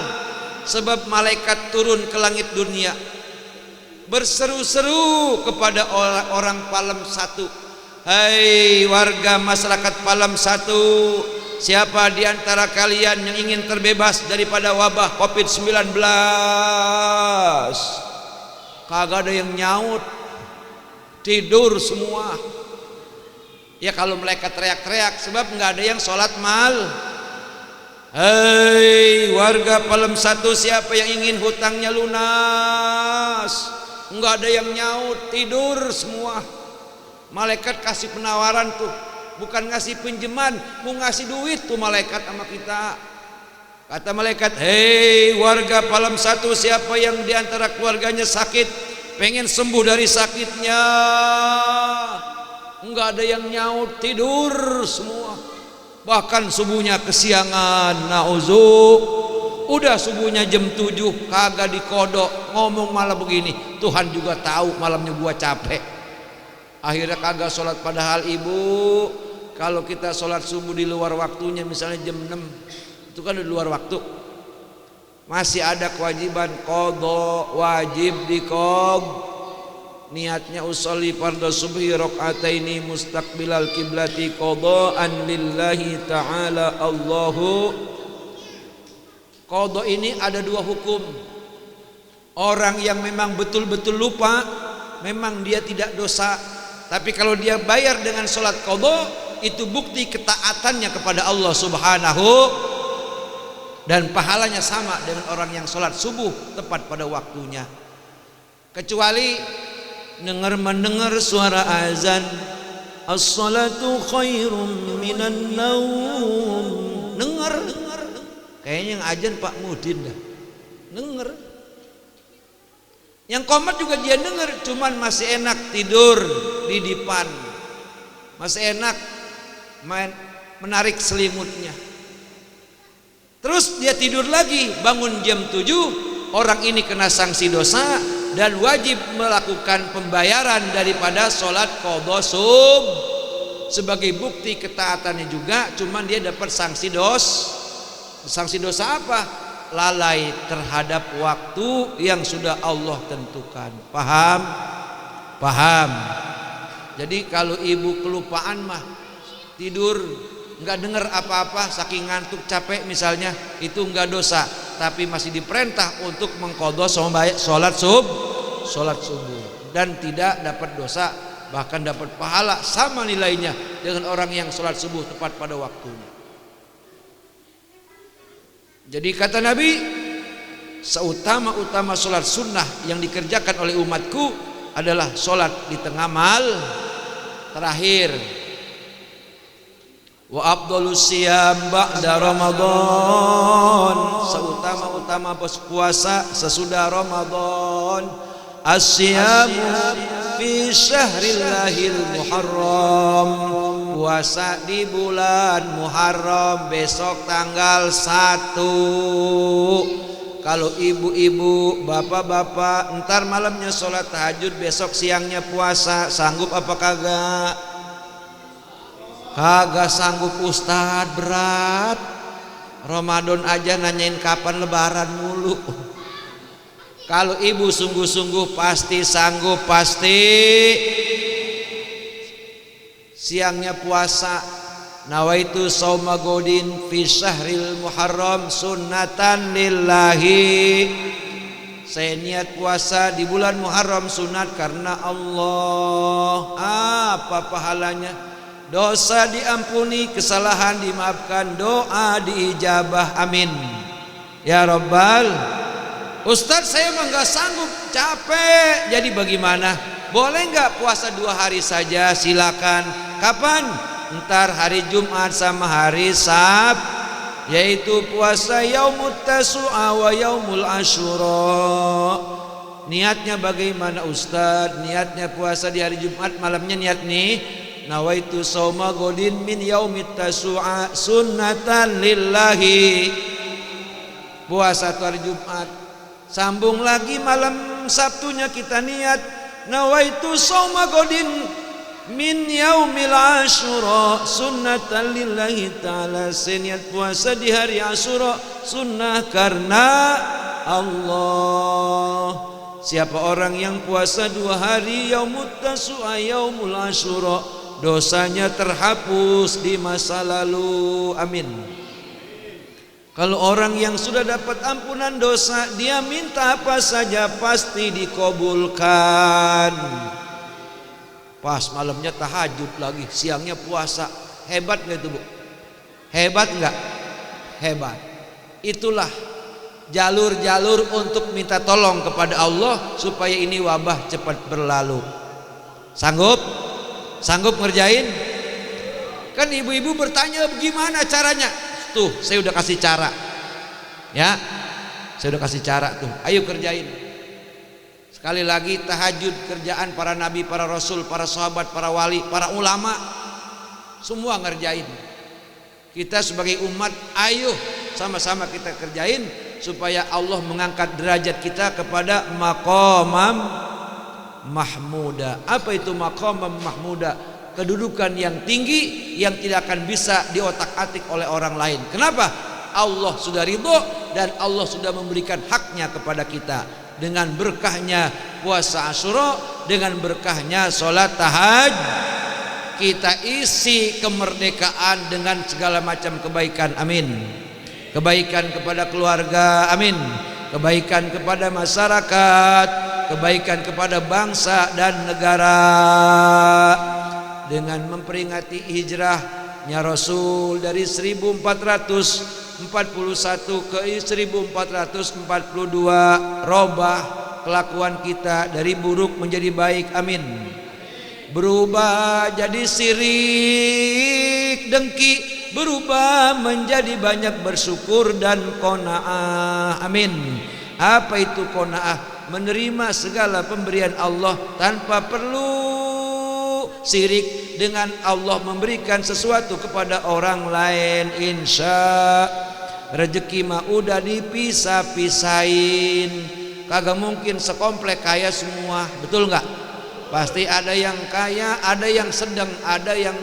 Speaker 2: Sebab malaikat turun ke langit dunia berseru-seru kepada orang Palem 1. Hai warga masyarakat Palem 1, siapa di antara kalian yang ingin terbebas daripada wabah COVID-19? Kagak ada yang nyaut, tidur semua. Ya kalau malaikat teriak-teriak, sebab nggak ada yang sholat mal. Hai warga Palem 1, siapa yang ingin hutangnya lunas? Nggak ada yang nyaut, tidur semua. Malaikat kasih penawaran tuh, bukan ngasih pinjaman, mau ngasih duit tuh malaikat sama kita. Kata malaikat, hei warga Palem 1, siapa yang diantara keluarganya sakit, pengen sembuh dari sakitnya? Enggak ada yang nyaut, tidur semua. Bahkan subuhnya kesiangan, udah subuhnya jam 7 kagak dikodok, ngomong malah begini, Tuhan juga tahu malamnya gua capek. Akhirnya kagak sholat. Padahal ibu, kalau kita sholat subuh di luar waktunya, misalnya jam 6, itu kan di luar waktu, masih ada kewajiban qadha, wajib niatnya usolli fardhu subhi rakaataini mustaqbilal kiblati qadaan lillahi ta'ala Allahu. Qadha ini ada dua hukum. Orang yang memang betul-betul lupa, memang dia tidak dosa, tapi kalau dia bayar dengan sholat qadha, itu bukti ketaatannya kepada Allah Subhanahu, dan pahalanya sama dengan orang yang sholat subuh tepat pada waktunya. Kecuali mendengar suara azan, as-salatu khairum minan naum. Dengar. Kayaknya yang azan Pak Mudin dah. Dengar. Yang qomat juga dia dengar, cuman masih enak tidur di dipan. Masih enak menarik selimutnya. Terus dia tidur lagi, bangun jam 7, orang ini kena sanksi dosa dan wajib melakukan pembayaran daripada sholat qadha sub. Sebagai bukti ketaatannya juga, cuman dia dapat sanksi dosa. Sanksi dosa apa? Lalai terhadap waktu yang sudah Allah tentukan. Paham? Paham. Jadi kalau ibu kelupaan mah tidur nggak dengar apa-apa saking ngantuk capek misalnya, itu nggak dosa, tapi masih diperintah untuk mengqadha sholat subuh dan tidak dapat dosa, bahkan dapat pahala sama nilainya dengan orang yang sholat subuh tepat pada waktunya. Jadi kata Nabi, seutama-utama sholat sunnah yang dikerjakan oleh umatku adalah sholat di tengah malam terakhir. Wa afdhalus siyam ba'da Ramadan, seutama-utama puasa sesudah Ramadan. As-siyamu fi syahrillahil muharram, puasa di bulan Muharram, besok tanggal 1. Kalau ibu-ibu, bapak-bapak, ntar malamnya sholat tahajud, besok siangnya puasa, sanggup apa kagak? Kagak sanggup Ustadz, berat. Ramadan aja nanyain kapan lebaran mulu. Kalau ibu sungguh-sungguh pasti sanggup, pasti siangnya puasa. Nawaitu shauma godin fi syahril muharram sunnatan lillahi. Saya niat puasa di bulan Muharram sunat karena Allah. Apa pahalanya? Dosa diampuni, kesalahan dimaafkan, doa diijabah. Amin ya Rabbal. Ustadz, saya mah nggak sanggup, capek. Jadi bagaimana? Boleh nggak puasa 2 hari saja? Silakan. Kapan? Ntar hari Jumat sama hari Sabtu, yaitu puasa yaumut tasu'a wa yaumul asyura. Niatnya bagaimana Ustadz? Niatnya puasa di hari Jumat, malamnya niat nih, nawaitu shauma godin min yaumit tasu'a sunnatan lillahi. Puasa itu hari Jumat. Sambung lagi malam Sabtunya kita niat, nawaitu shauma godin min yaumil asyura sunnatan lillahi ta'ala. Saya niat puasa di hari Asyura sunnah karena Allah. Siapa orang yang puasa 2 hari yaumut tasu'a yaumul asyura, dosanya terhapus di masa lalu. Amin. Kalau orang yang sudah dapat ampunan dosa, dia minta apa saja pasti dikabulkan. Pas malamnya tahajud lagi, siangnya puasa. Hebat gak itu Bu? Hebat gak? Hebat. Itulah jalur-jalur untuk minta tolong kepada Allah supaya ini wabah cepat berlalu. Sanggup? Sanggup ngerjain? Kan ibu-ibu bertanya gimana caranya? Tuh, saya udah kasih cara. Ya, saya udah kasih cara tuh. Ayo kerjain. Sekali lagi, tahajud kerjaan para nabi, para rasul, para sahabat, para wali, para ulama, semua ngerjain. Kita sebagai umat, ayo sama-sama kita kerjain supaya Allah mengangkat derajat kita kepada maqamam mahmuda. Apa itu maqamam mahmuda? Kedudukan yang tinggi yang tidak akan bisa diotak-atik oleh orang lain. Kenapa? Allah sudah ridho dan Allah sudah memberikan haknya kepada kita. Dengan berkahnya puasa Asyura, dengan berkahnya sholat tahajud. Kita isi kemerdekaan dengan segala macam kebaikan, amin. Kebaikan kepada keluarga, amin. Kebaikan kepada masyarakat, kebaikan kepada bangsa dan negara. Dengan memperingati hijrahnya Rasul dari 1441 ke 1442, robah kelakuan kita dari buruk menjadi baik, amin. Berubah jadi sirik, dengki, berubah menjadi banyak bersyukur dan qanaah, amin. Apa itu qanaah? Menerima segala pemberian Allah tanpa perlu sirik dengan Allah memberikan sesuatu kepada orang lain. Insya rezeki mah udah dipisah-pisahin, kagak mungkin sekomplek kaya semua, betul nggak? Pasti ada yang kaya, ada yang sedang, ada yang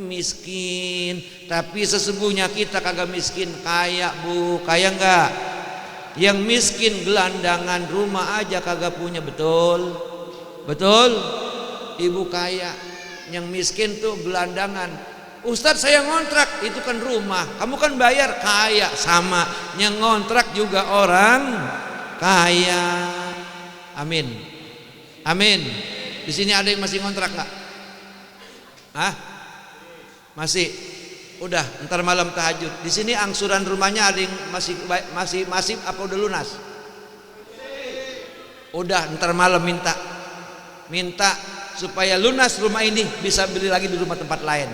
Speaker 2: miskin. Tapi sesungguhnya kita kagak miskin, kaya bu, kaya enggak? Yang miskin gelandangan, rumah aja kagak punya, betul? Betul? Ibu kaya, yang miskin tuh gelandangan. Ustadz saya ngontrak, itu kan rumah, kamu kan bayar, kaya, sama. Yang ngontrak juga orang kaya, amin. Amin. Di sini ada yang masih ngontrak nggak? Hah? Masih. Udah, ntar malam tahajud. Di sini angsuran rumahnya ada yang masih apa udah lunas? Udah, ntar malam minta supaya lunas rumah ini, bisa beli lagi di rumah tempat lain.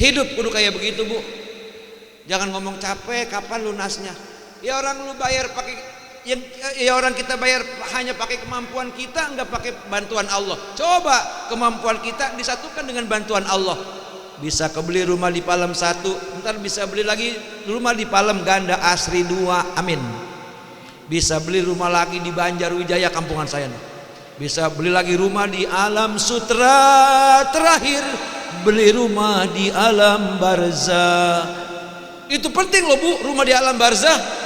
Speaker 2: Hidup kudu kayak begitu, Bu. Jangan ngomong capek, kapan lunasnya? Ya orang lu bayar pakai ya orang kita bayar hanya pakai kemampuan kita, enggak pakai bantuan Allah. Coba kemampuan kita disatukan dengan bantuan Allah, bisa kebeli rumah di Palem 1, ntar bisa beli lagi rumah di Palem Ganda Asri 2, amin. Bisa beli rumah lagi di Banjarwijaya, kampungan saya nih. Bisa beli lagi rumah di Alam Sutra, terakhir beli rumah di Alam Barzah. Itu penting loh Bu, rumah di Alam Barzah.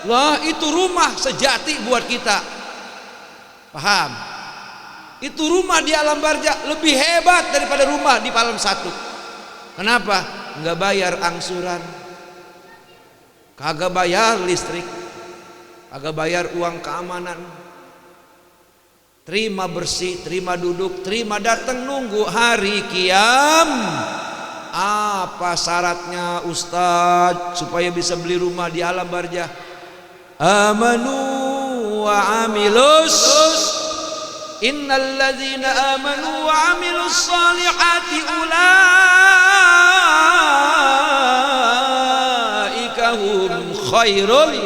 Speaker 2: Lah itu rumah sejati buat kita, paham? Itu rumah di Alam Barzah lebih hebat daripada rumah di Palem 1. Kenapa? Nggak bayar angsuran, kagak bayar listrik, kagak bayar uang keamanan, terima bersih, terima duduk, terima datang, nunggu hari kiam. Apa syaratnya Ustadz supaya bisa beli rumah di Alam Barzah? Amanu wa amilus, innal ladzina amanu wa amilus salihati ulaika hum khairul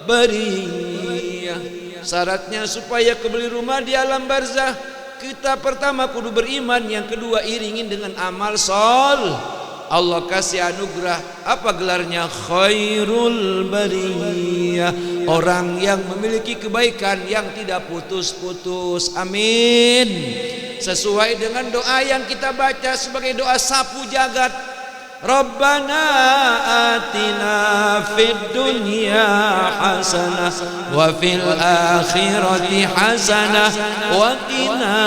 Speaker 2: bariyah. Syaratnya supaya kebeli rumah di Alam Barzah, kita pertama kudu beriman, yang kedua iringin dengan amal sol. Allah kasih anugerah, apa gelarnya? Khairul bariyah, orang yang memiliki kebaikan yang tidak putus-putus, amin. Sesuai dengan doa yang kita baca sebagai doa sapu jagat, Rabbana atina fid dunya hasanah wa fil akhirati hasanah wa qina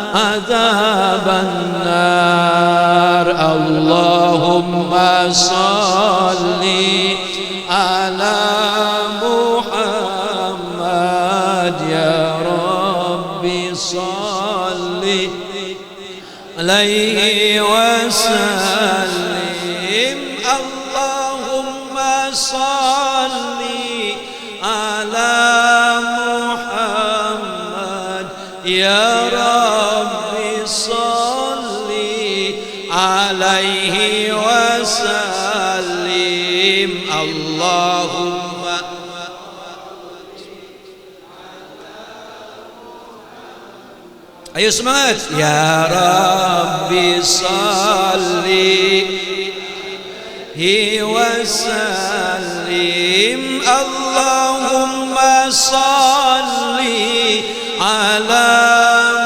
Speaker 2: adzabannar. Allahumma shalli ala Muhammad ya Rabbi shalli alaihi wasallam. Allahumma salli ala Muhammad ya Rabbi salli alaihi wasallim. Allahumma. Ayo semangat. Ya Rabbi salli wasallim. Allahumma salli ala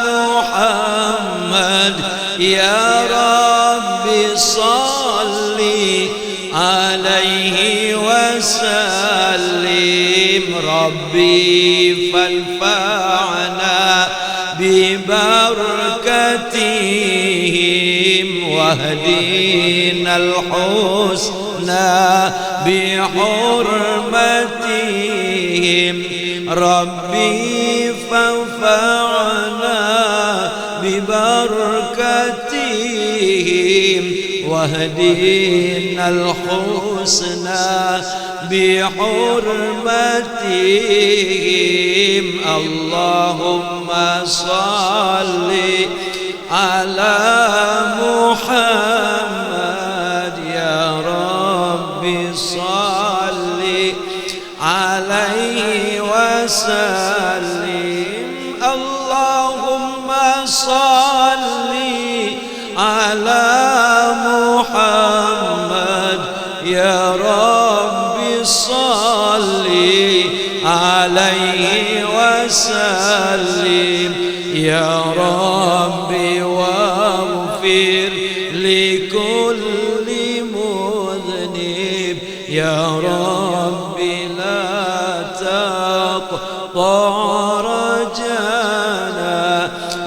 Speaker 2: Muhammad ya Rabbi salli alaihi wasallim. Rabbi fal فانفعنا ببركتهم واهدنا الحسنى بحرمتهم ربي فانفعنا ببركتهم واهدنا الحسنى بحرمتهم اللهم صل على محمد يا رب صل عليه وسلم اللهم صل على محمد يا رب صل عليه وسلم يا رب واغفر لكل مذنب يا رب لا تقطع رجانا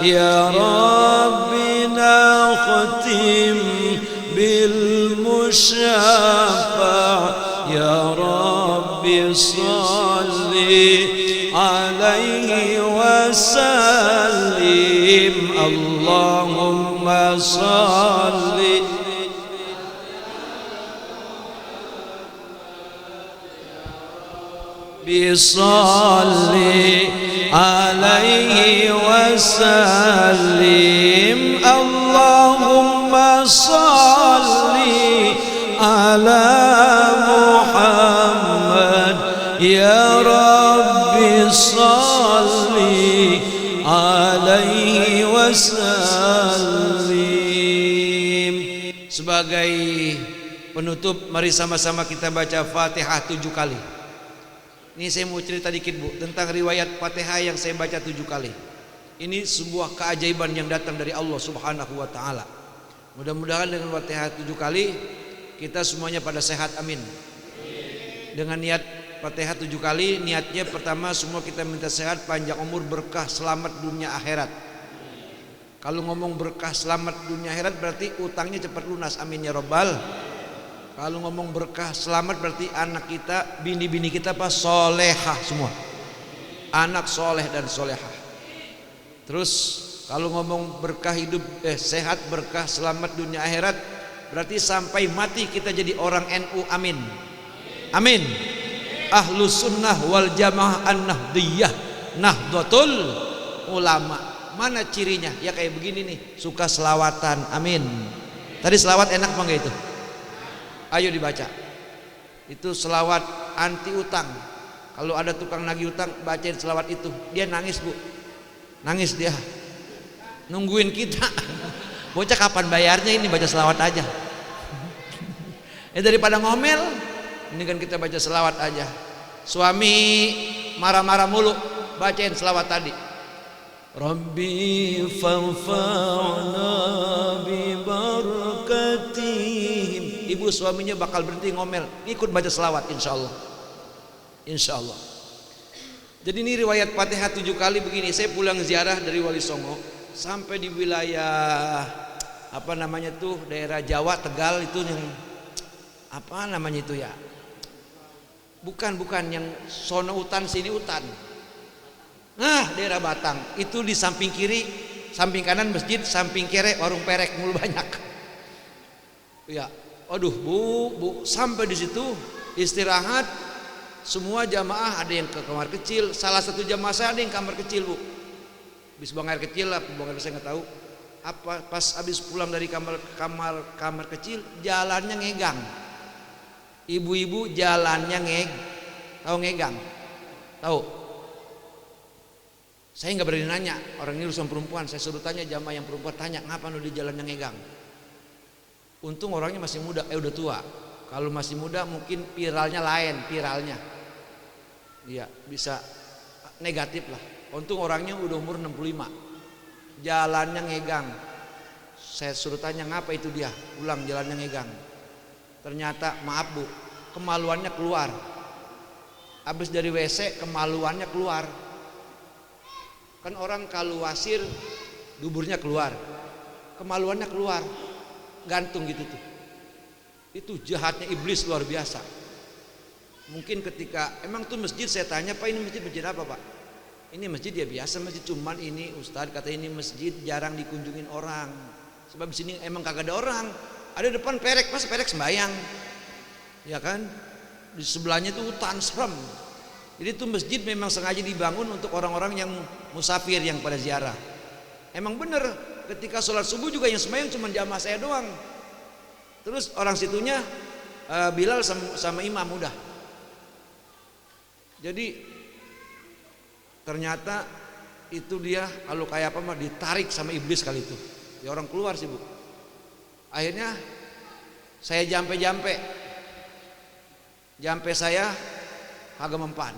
Speaker 2: يا رب نختم بالمشفع يا رب صل عليه وسلم اللهم صل بصل عليه وسلم اللهم صل على محمد يا رب صل عليه وسلم. Sebagai penutup, mari sama-sama kita baca Fatihah 7 kali. Ini saya mau cerita dikit Bu tentang riwayat Fatihah yang saya baca 7 kali. Ini sebuah keajaiban yang datang dari Allah Subhanahu wa taala. Mudah-mudahan dengan Fatihah 7 kali kita semuanya pada sehat, amin. Dengan niat Fatihah 7 kali, niatnya pertama semua kita minta sehat, panjang umur, berkah, selamat dunia akhirat. Kalau ngomong berkah selamat dunia akhirat berarti utangnya cepat lunas, amin ya robbal. Kalau ngomong berkah selamat berarti anak kita, bini-bini kita apa? Solehah semua. Anak soleh dan solehah. Terus kalau ngomong berkah hidup, sehat, berkah selamat dunia akhirat berarti sampai mati kita jadi orang NU, amin. Amin. Ahlus sunnah wal jamaah an-nahdiyah, nahdlatul ulama. Mana cirinya? Ya kayak begini nih, suka selawatan, amin. Tadi selawat enak apa enggak itu? Ayo dibaca. Itu selawat anti utang. Kalau ada tukang nagih utang, bacain selawat itu. Dia nangis Bu, nangis dia. Nungguin kita. Bocah kapan bayarnya ini, baca selawat aja. Daripada ngomel, ini kan kita baca selawat aja. Suami marah-marah mulu, bacain selawat tadi. Rabbi fanfa'na bi barakatihim. Ibu suaminya bakal berhenti ngomel, ikut baca selawat insyaallah. Insyaallah. Jadi ini riwayat Fatihah 7 kali begini. Saya pulang ziarah dari Wali Songo sampai di wilayah apa namanya tuh, daerah Jawa, Tegal itu yang apa namanya itu ya? Bukan yang sono utan sini utan. Nah, daerah Batang itu di samping kiri, samping kanan masjid, samping kiri warung perek mulu banyak. Ya, aduh bu, sampai di situ istirahat, semua jamaah ada yang ke kamar kecil. Salah satu jamaah saya ada yang kamar kecil Bu. Habis buang air kecil lah, buang air saya nggak tahu. Apa pas habis pulang dari kamar kecil, jalannya ngegang. Ibu-ibu jalannya tahu ngegang, tahu? Saya nggak berani nanya, orang ini urusan perempuan. Saya suruh tanya jamaah yang perempuan, tanya ngapa lu di jalan yang ngegang. Untung orangnya masih muda, udah tua. Kalau masih muda mungkin viralnya lain, viralnya. Iya, bisa negatif lah. Untung orangnya udah umur 65. Jalannya ngegang. Saya suruh tanya ngapa itu dia, ulang jalannya ngegang. Ternyata maaf Bu, kemaluannya keluar. Habis dari WC kemaluannya keluar. Kan orang kalau wasir duburnya keluar, kemaluannya keluar, gantung gitu tuh. Itu jahatnya iblis luar biasa. Mungkin ketika emang tuh masjid, saya tanya, Pak ini masjid apa Pak? Ini masjid ya biasa masjid, cuman ini Ustadz kata ini masjid jarang dikunjungin orang. Sebab di sini emang kagak ada orang. Ada depan perek, pas perek sembayang. Ya kan? Di sebelahnya itu hutan serem. Jadi itu masjid memang sengaja dibangun untuk orang-orang yang musafir yang pada ziarah. Emang bener ketika sholat subuh juga yang sembahyang cuma jamaah saya doang. Terus orang situnya Bilal sama imam udah. Jadi ternyata itu dia kalau kayak apa mah ditarik sama iblis kali itu. Ya orang keluar sih Bu. Akhirnya saya jampe saya kagak mempan.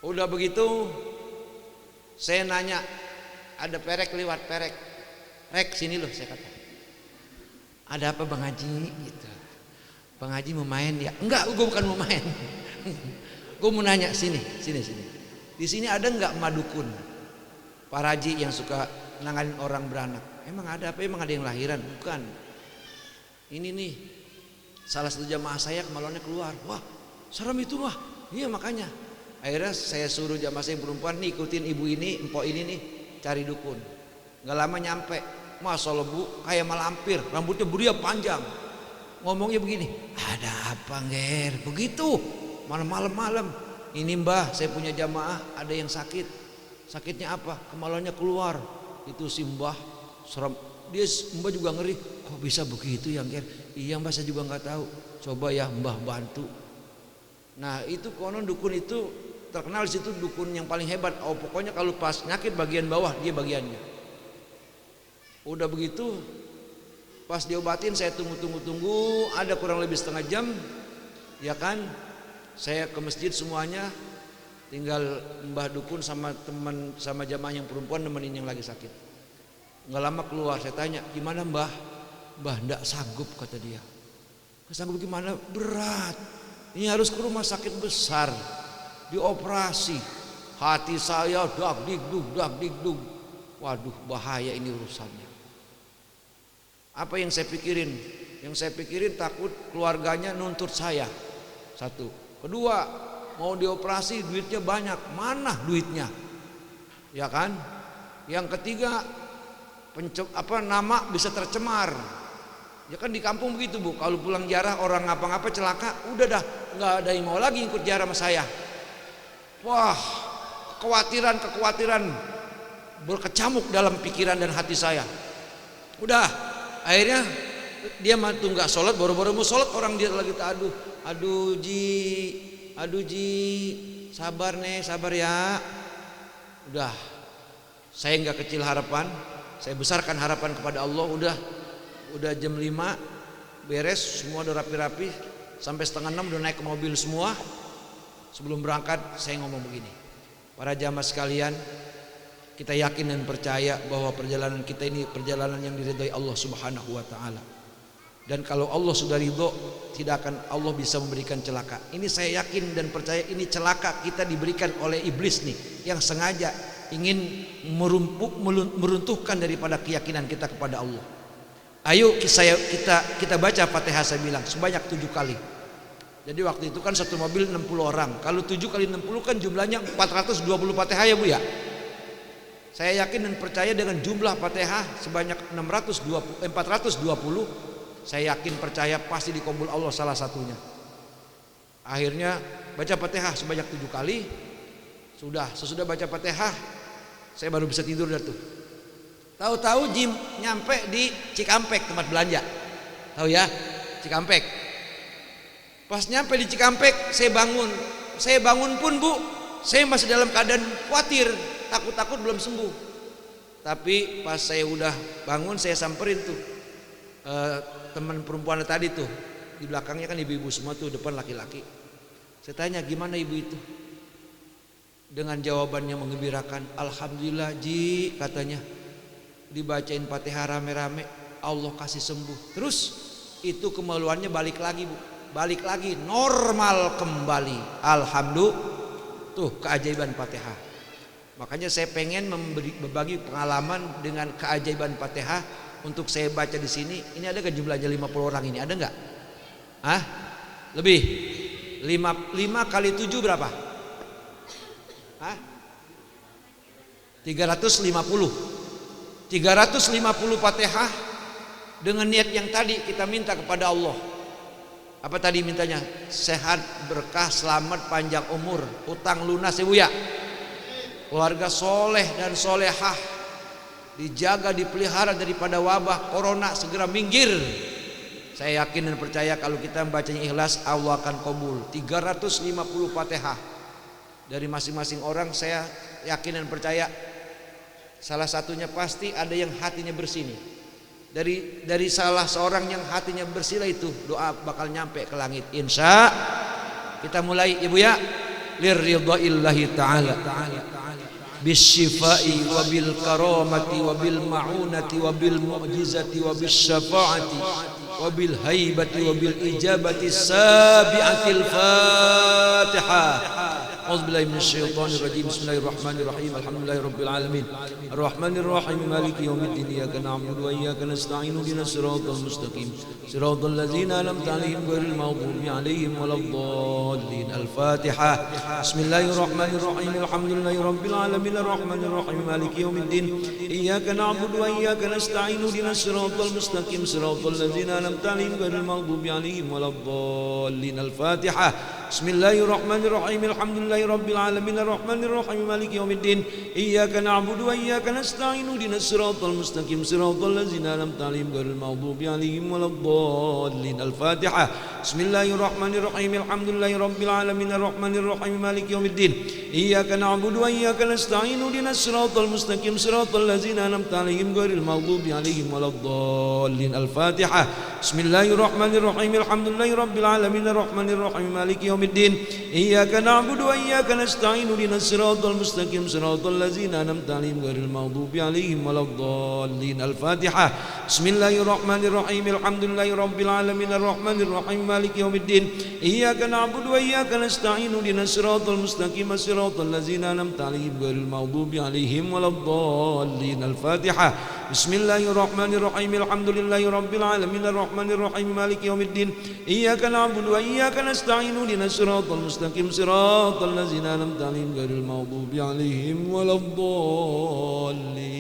Speaker 2: Udah begitu saya nanya, ada perek lewat, perek sini loh, saya kata. Ada apa Bang Haji gitu. Bang Haji mau main ya? Enggak, gue bukan mau main. Gue mau nanya sini. Di sini ada enggak madukun? Pak Haji yang suka nanganin orang beranak. Emang ada apa? Emang ada yang lahiran? Bukan. Ini nih salah satu jamaah saya kemaluannya keluar. Wah, serem itu mah. Iya makanya. Akhirnya saya suruh jamaah saya yang perempuan nih ikutin ibu ini, empok ini nih cari dukun. Nggak lama nyampe. Masa lo Bu kayak malampir, rambutnya beria panjang. Ngomongnya begini, ada apa Nger? Begitu malam-malam. Ini Mbah, saya punya jamaah ada yang sakit. Sakitnya apa? Kemaluannya keluar. Itu si Mbah serem. Dia Mbah juga ngeri. Kok bisa begitu ya Nger? Iya Mbah, saya juga nggak tahu. Coba ya Mbah bantu. Nah itu konon dukun itu terkenal di situ dukun yang paling hebat. Oh pokoknya kalau pas nyakit bagian bawah dia bagiannya. Udah begitu pas diobatin saya tunggu, ada kurang lebih setengah jam, ya kan? Saya ke masjid semuanya, tinggal Mbah dukun sama teman sama jamaah yang perempuan nemenin yang lagi sakit. Nggak lama keluar, saya tanya gimana Mbah? Mbah ndak sanggup kata dia. Sanggup gimana? Berat. Ini harus ke rumah sakit besar, dioperasi. Hati saya dak digdug. Waduh bahaya ini urusannya. Apa yang saya pikirin? Yang saya pikirin takut keluarganya nuntut saya. Satu. Kedua, mau dioperasi duitnya banyak. Mana duitnya? Ya kan? Yang ketiga, nama bisa tercemar. Ya kan di kampung begitu Bu. Kalau pulang ziarah orang ngapa-ngapa celaka, udah dah nggak ada yang mau lagi ikut ziarah sama saya. Wah, kekhawatiran berkecamuk dalam pikiran dan hati saya. Udah, akhirnya dia mantu nggak sholat, baru-baru mau sholat orang dia lagi aduh ji, sabar ya. Udah, saya nggak kecil harapan, saya besarkan harapan kepada Allah. Udah jam 5 beres, semua udah rapi-rapi, sampai setengah 6 udah naik ke mobil semua. Sebelum berangkat saya ngomong begini, para jamaah sekalian, kita yakin dan percaya bahwa perjalanan kita ini perjalanan yang diridhai Allah Subhanahu wa taala. Dan kalau Allah sudah ridho, tidak akan Allah bisa memberikan celaka. Ini saya yakin dan percaya, ini celaka kita diberikan oleh iblis nih yang sengaja ingin meruntuhkan daripada keyakinan kita kepada Allah. Ayo kita baca Fatihah, saya bilang sebanyak 7 kali. Jadi waktu itu kan satu mobil 60 orang. Kalau 7 kali 60 kan jumlahnya 420 Fatihah ya Bu ya. Saya yakin dan percaya dengan jumlah Fatihah sebanyak 420, saya yakin percaya pasti dikabul Allah salah satunya. Akhirnya baca Fatihah sebanyak 7 kali. Sesudah baca Fatihah saya baru bisa tidur dah tuh. Tahu-tahu nyampe di Cikampek tempat belanja. Tahu ya? Cikampek. Pas nyampe di Cikampek saya bangun. Saya bangun pun Bu, saya masih dalam keadaan khawatir, takut belum sembuh. Tapi pas saya udah bangun saya samperin tuh teman perempuan tadi tuh, di belakangnya kan ibu-ibu semua tuh, depan laki-laki. Saya tanya gimana ibu itu? Dengan jawabannya menggembirakan, alhamdulillah Ji, katanya dibacain Fatihah rame-rame, Allah kasih sembuh. Terus itu kemaluannya balik lagi Bu, balik lagi normal kembali. Alhamdulillah, tuh keajaiban Fatihah. Makanya saya pengen berbagi pengalaman dengan keajaiban Fatihah untuk saya baca di sini. Ini ada nggak jumlahnya 50 orang ini? Ada nggak? Ah, lebih 5 kali 7 berapa? Ah, 350 Fatihah dengan niat yang tadi kita minta kepada Allah. Apa tadi mintanya? Sehat, berkah, selamat, panjang umur, utang lunas ya Bu ya. Keluarga soleh dan solehah, dijaga, dipelihara daripada wabah corona, segera minggir. Saya yakin dan percaya kalau kita membacanya ikhlas, Allah akan kabul. 350 Fatihah dari masing-masing orang, saya yakin dan percaya salah satunya pasti ada yang hatinya bersih nih. Dari salah seorang yang hatinya bersih lah itu doa bakal nyampe ke langit. Insya kita mulai Ibu ya. Liridhaillahi ta'ala bisyifai wa bil karamati wa bil ma'unati wa bil mu'jizati wa bis syafa'ati wa bil haibati wa bil ijabati sabi'atil Fatihah. أعوذ بالله من الشيطان الرجيم بسم الله الرحمن الرحيم الحمد لله رب العالمين الرحمن الرحيم مالك يوم الدين إياك نعبد وإياك نستعين اهدنا الصراط المستقيم صراط الذين أنعمت عليهم غير المغضوب عليهم ولا الضالين الفاتحة بسم الله الرحمن الرحيم الحمد لله رب العالمين الرحمن الرحيم مالك يوم الدين إياك نعبد وإياك نستعين اهدنا الصراط المستقيم صراط الذين أنعمت عليهم غير المغضوب عليهم ولا الضالين الفاتحة بسم الله الرحمن الرحيم الحمد لله رب العالمين الرحمن الرحيم مالك يوم الدين إياك نعبد وإياك نستعين اهدنا الصراط المستقيم صراط الذين أنعمت عليهم غير المغضوب عليهم ولا الضالين الفاتحة بسم الله الرحمن الرحيم الحمد لله رب العالمين الرحمن الرحيم مالك يوم الدين إياك نعبد وإياك نستعين اهدنا الصراط المستقيم صراط الذين أنعمت عليهم غير المغضوب عليهم ولا الضالين الفاتحة بسم الله الرحمن الرحيم الحمد لله رب العالمين الرحمن الرحيم مالك يوم الدين إياك نعبد وإياك نستعين اهدنا الصراط المستقيم صراط الذين أنعمت عليهم غير المغضوب عليهم ولا الضالين الفاتحة بسم الله الرحمن الرحيم الحمد لله رب العالمين الرحمن الرحيم مالك يوم الدين إياك نعبد وإياك نستعين اهدنا الصراط المستقيم صراط الذين أنعمت عليهم غير المغضوب عليهم ولا الضالين الفاتحة بسم الله الرحمن الرحيم الحمد لله رب العالمين الرحمن الرحيم مالك يوم الدين إياك نعبد وإياك نستعين اهدنا الصراط المستقيم صراط الذين أنعمت عليهم غير المغضوب عليهم ولا الضالين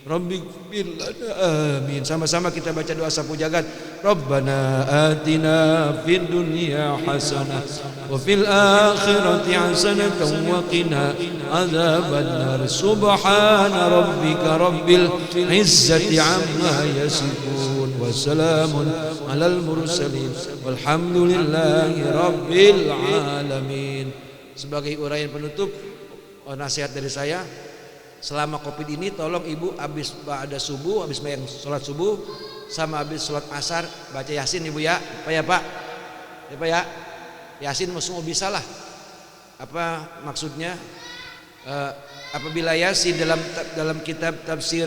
Speaker 2: Rabbi ighfir lana amin. Sama-sama kita baca doa sapu jagat. Rabbana atina fid dunya hasanah wa fil akhirati hasanatan wa qina adzabannar. Subhana rabbika rabbil izzati amma yasifun wa salamun alal mursalin walhamdulillahi rabbil alamin. Sebagai uraian penutup, nasihat dari saya, selama Covid ini tolong ibu habis ba'da subuh, habis bayang sholat subuh sama habis sholat asar baca yasin ibu ya. Apa ya Pak? Ya Pak ya. Yasin semua bisa lah. Apa maksudnya? Apabila yasin dalam kitab tafsir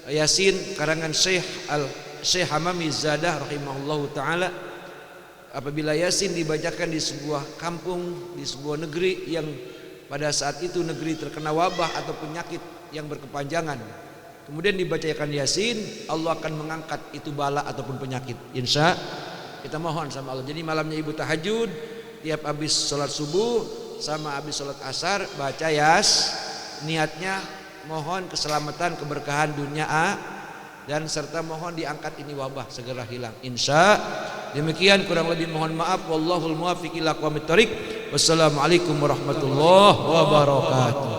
Speaker 2: Yasin karangan Syekh Hamami Zadah rahimahullahu taala, apabila yasin dibacakan di sebuah kampung, di sebuah negeri yang pada saat itu negeri terkena wabah atau penyakit yang berkepanjangan, kemudian dibacakan yasin, Allah akan mengangkat itu bala ataupun penyakit. Insya kita mohon sama Allah. Jadi malamnya ibu tahajud, tiap habis sholat subuh sama habis sholat asar baca yas, niatnya mohon keselamatan keberkahan dunia dan serta mohon diangkat ini wabah segera hilang. Insya demikian, kurang lebih mohon maaf. Wallahul muwaffiq ila aqwamit thoriq. Wassalamualaikum warahmatullahi wabarakatuh.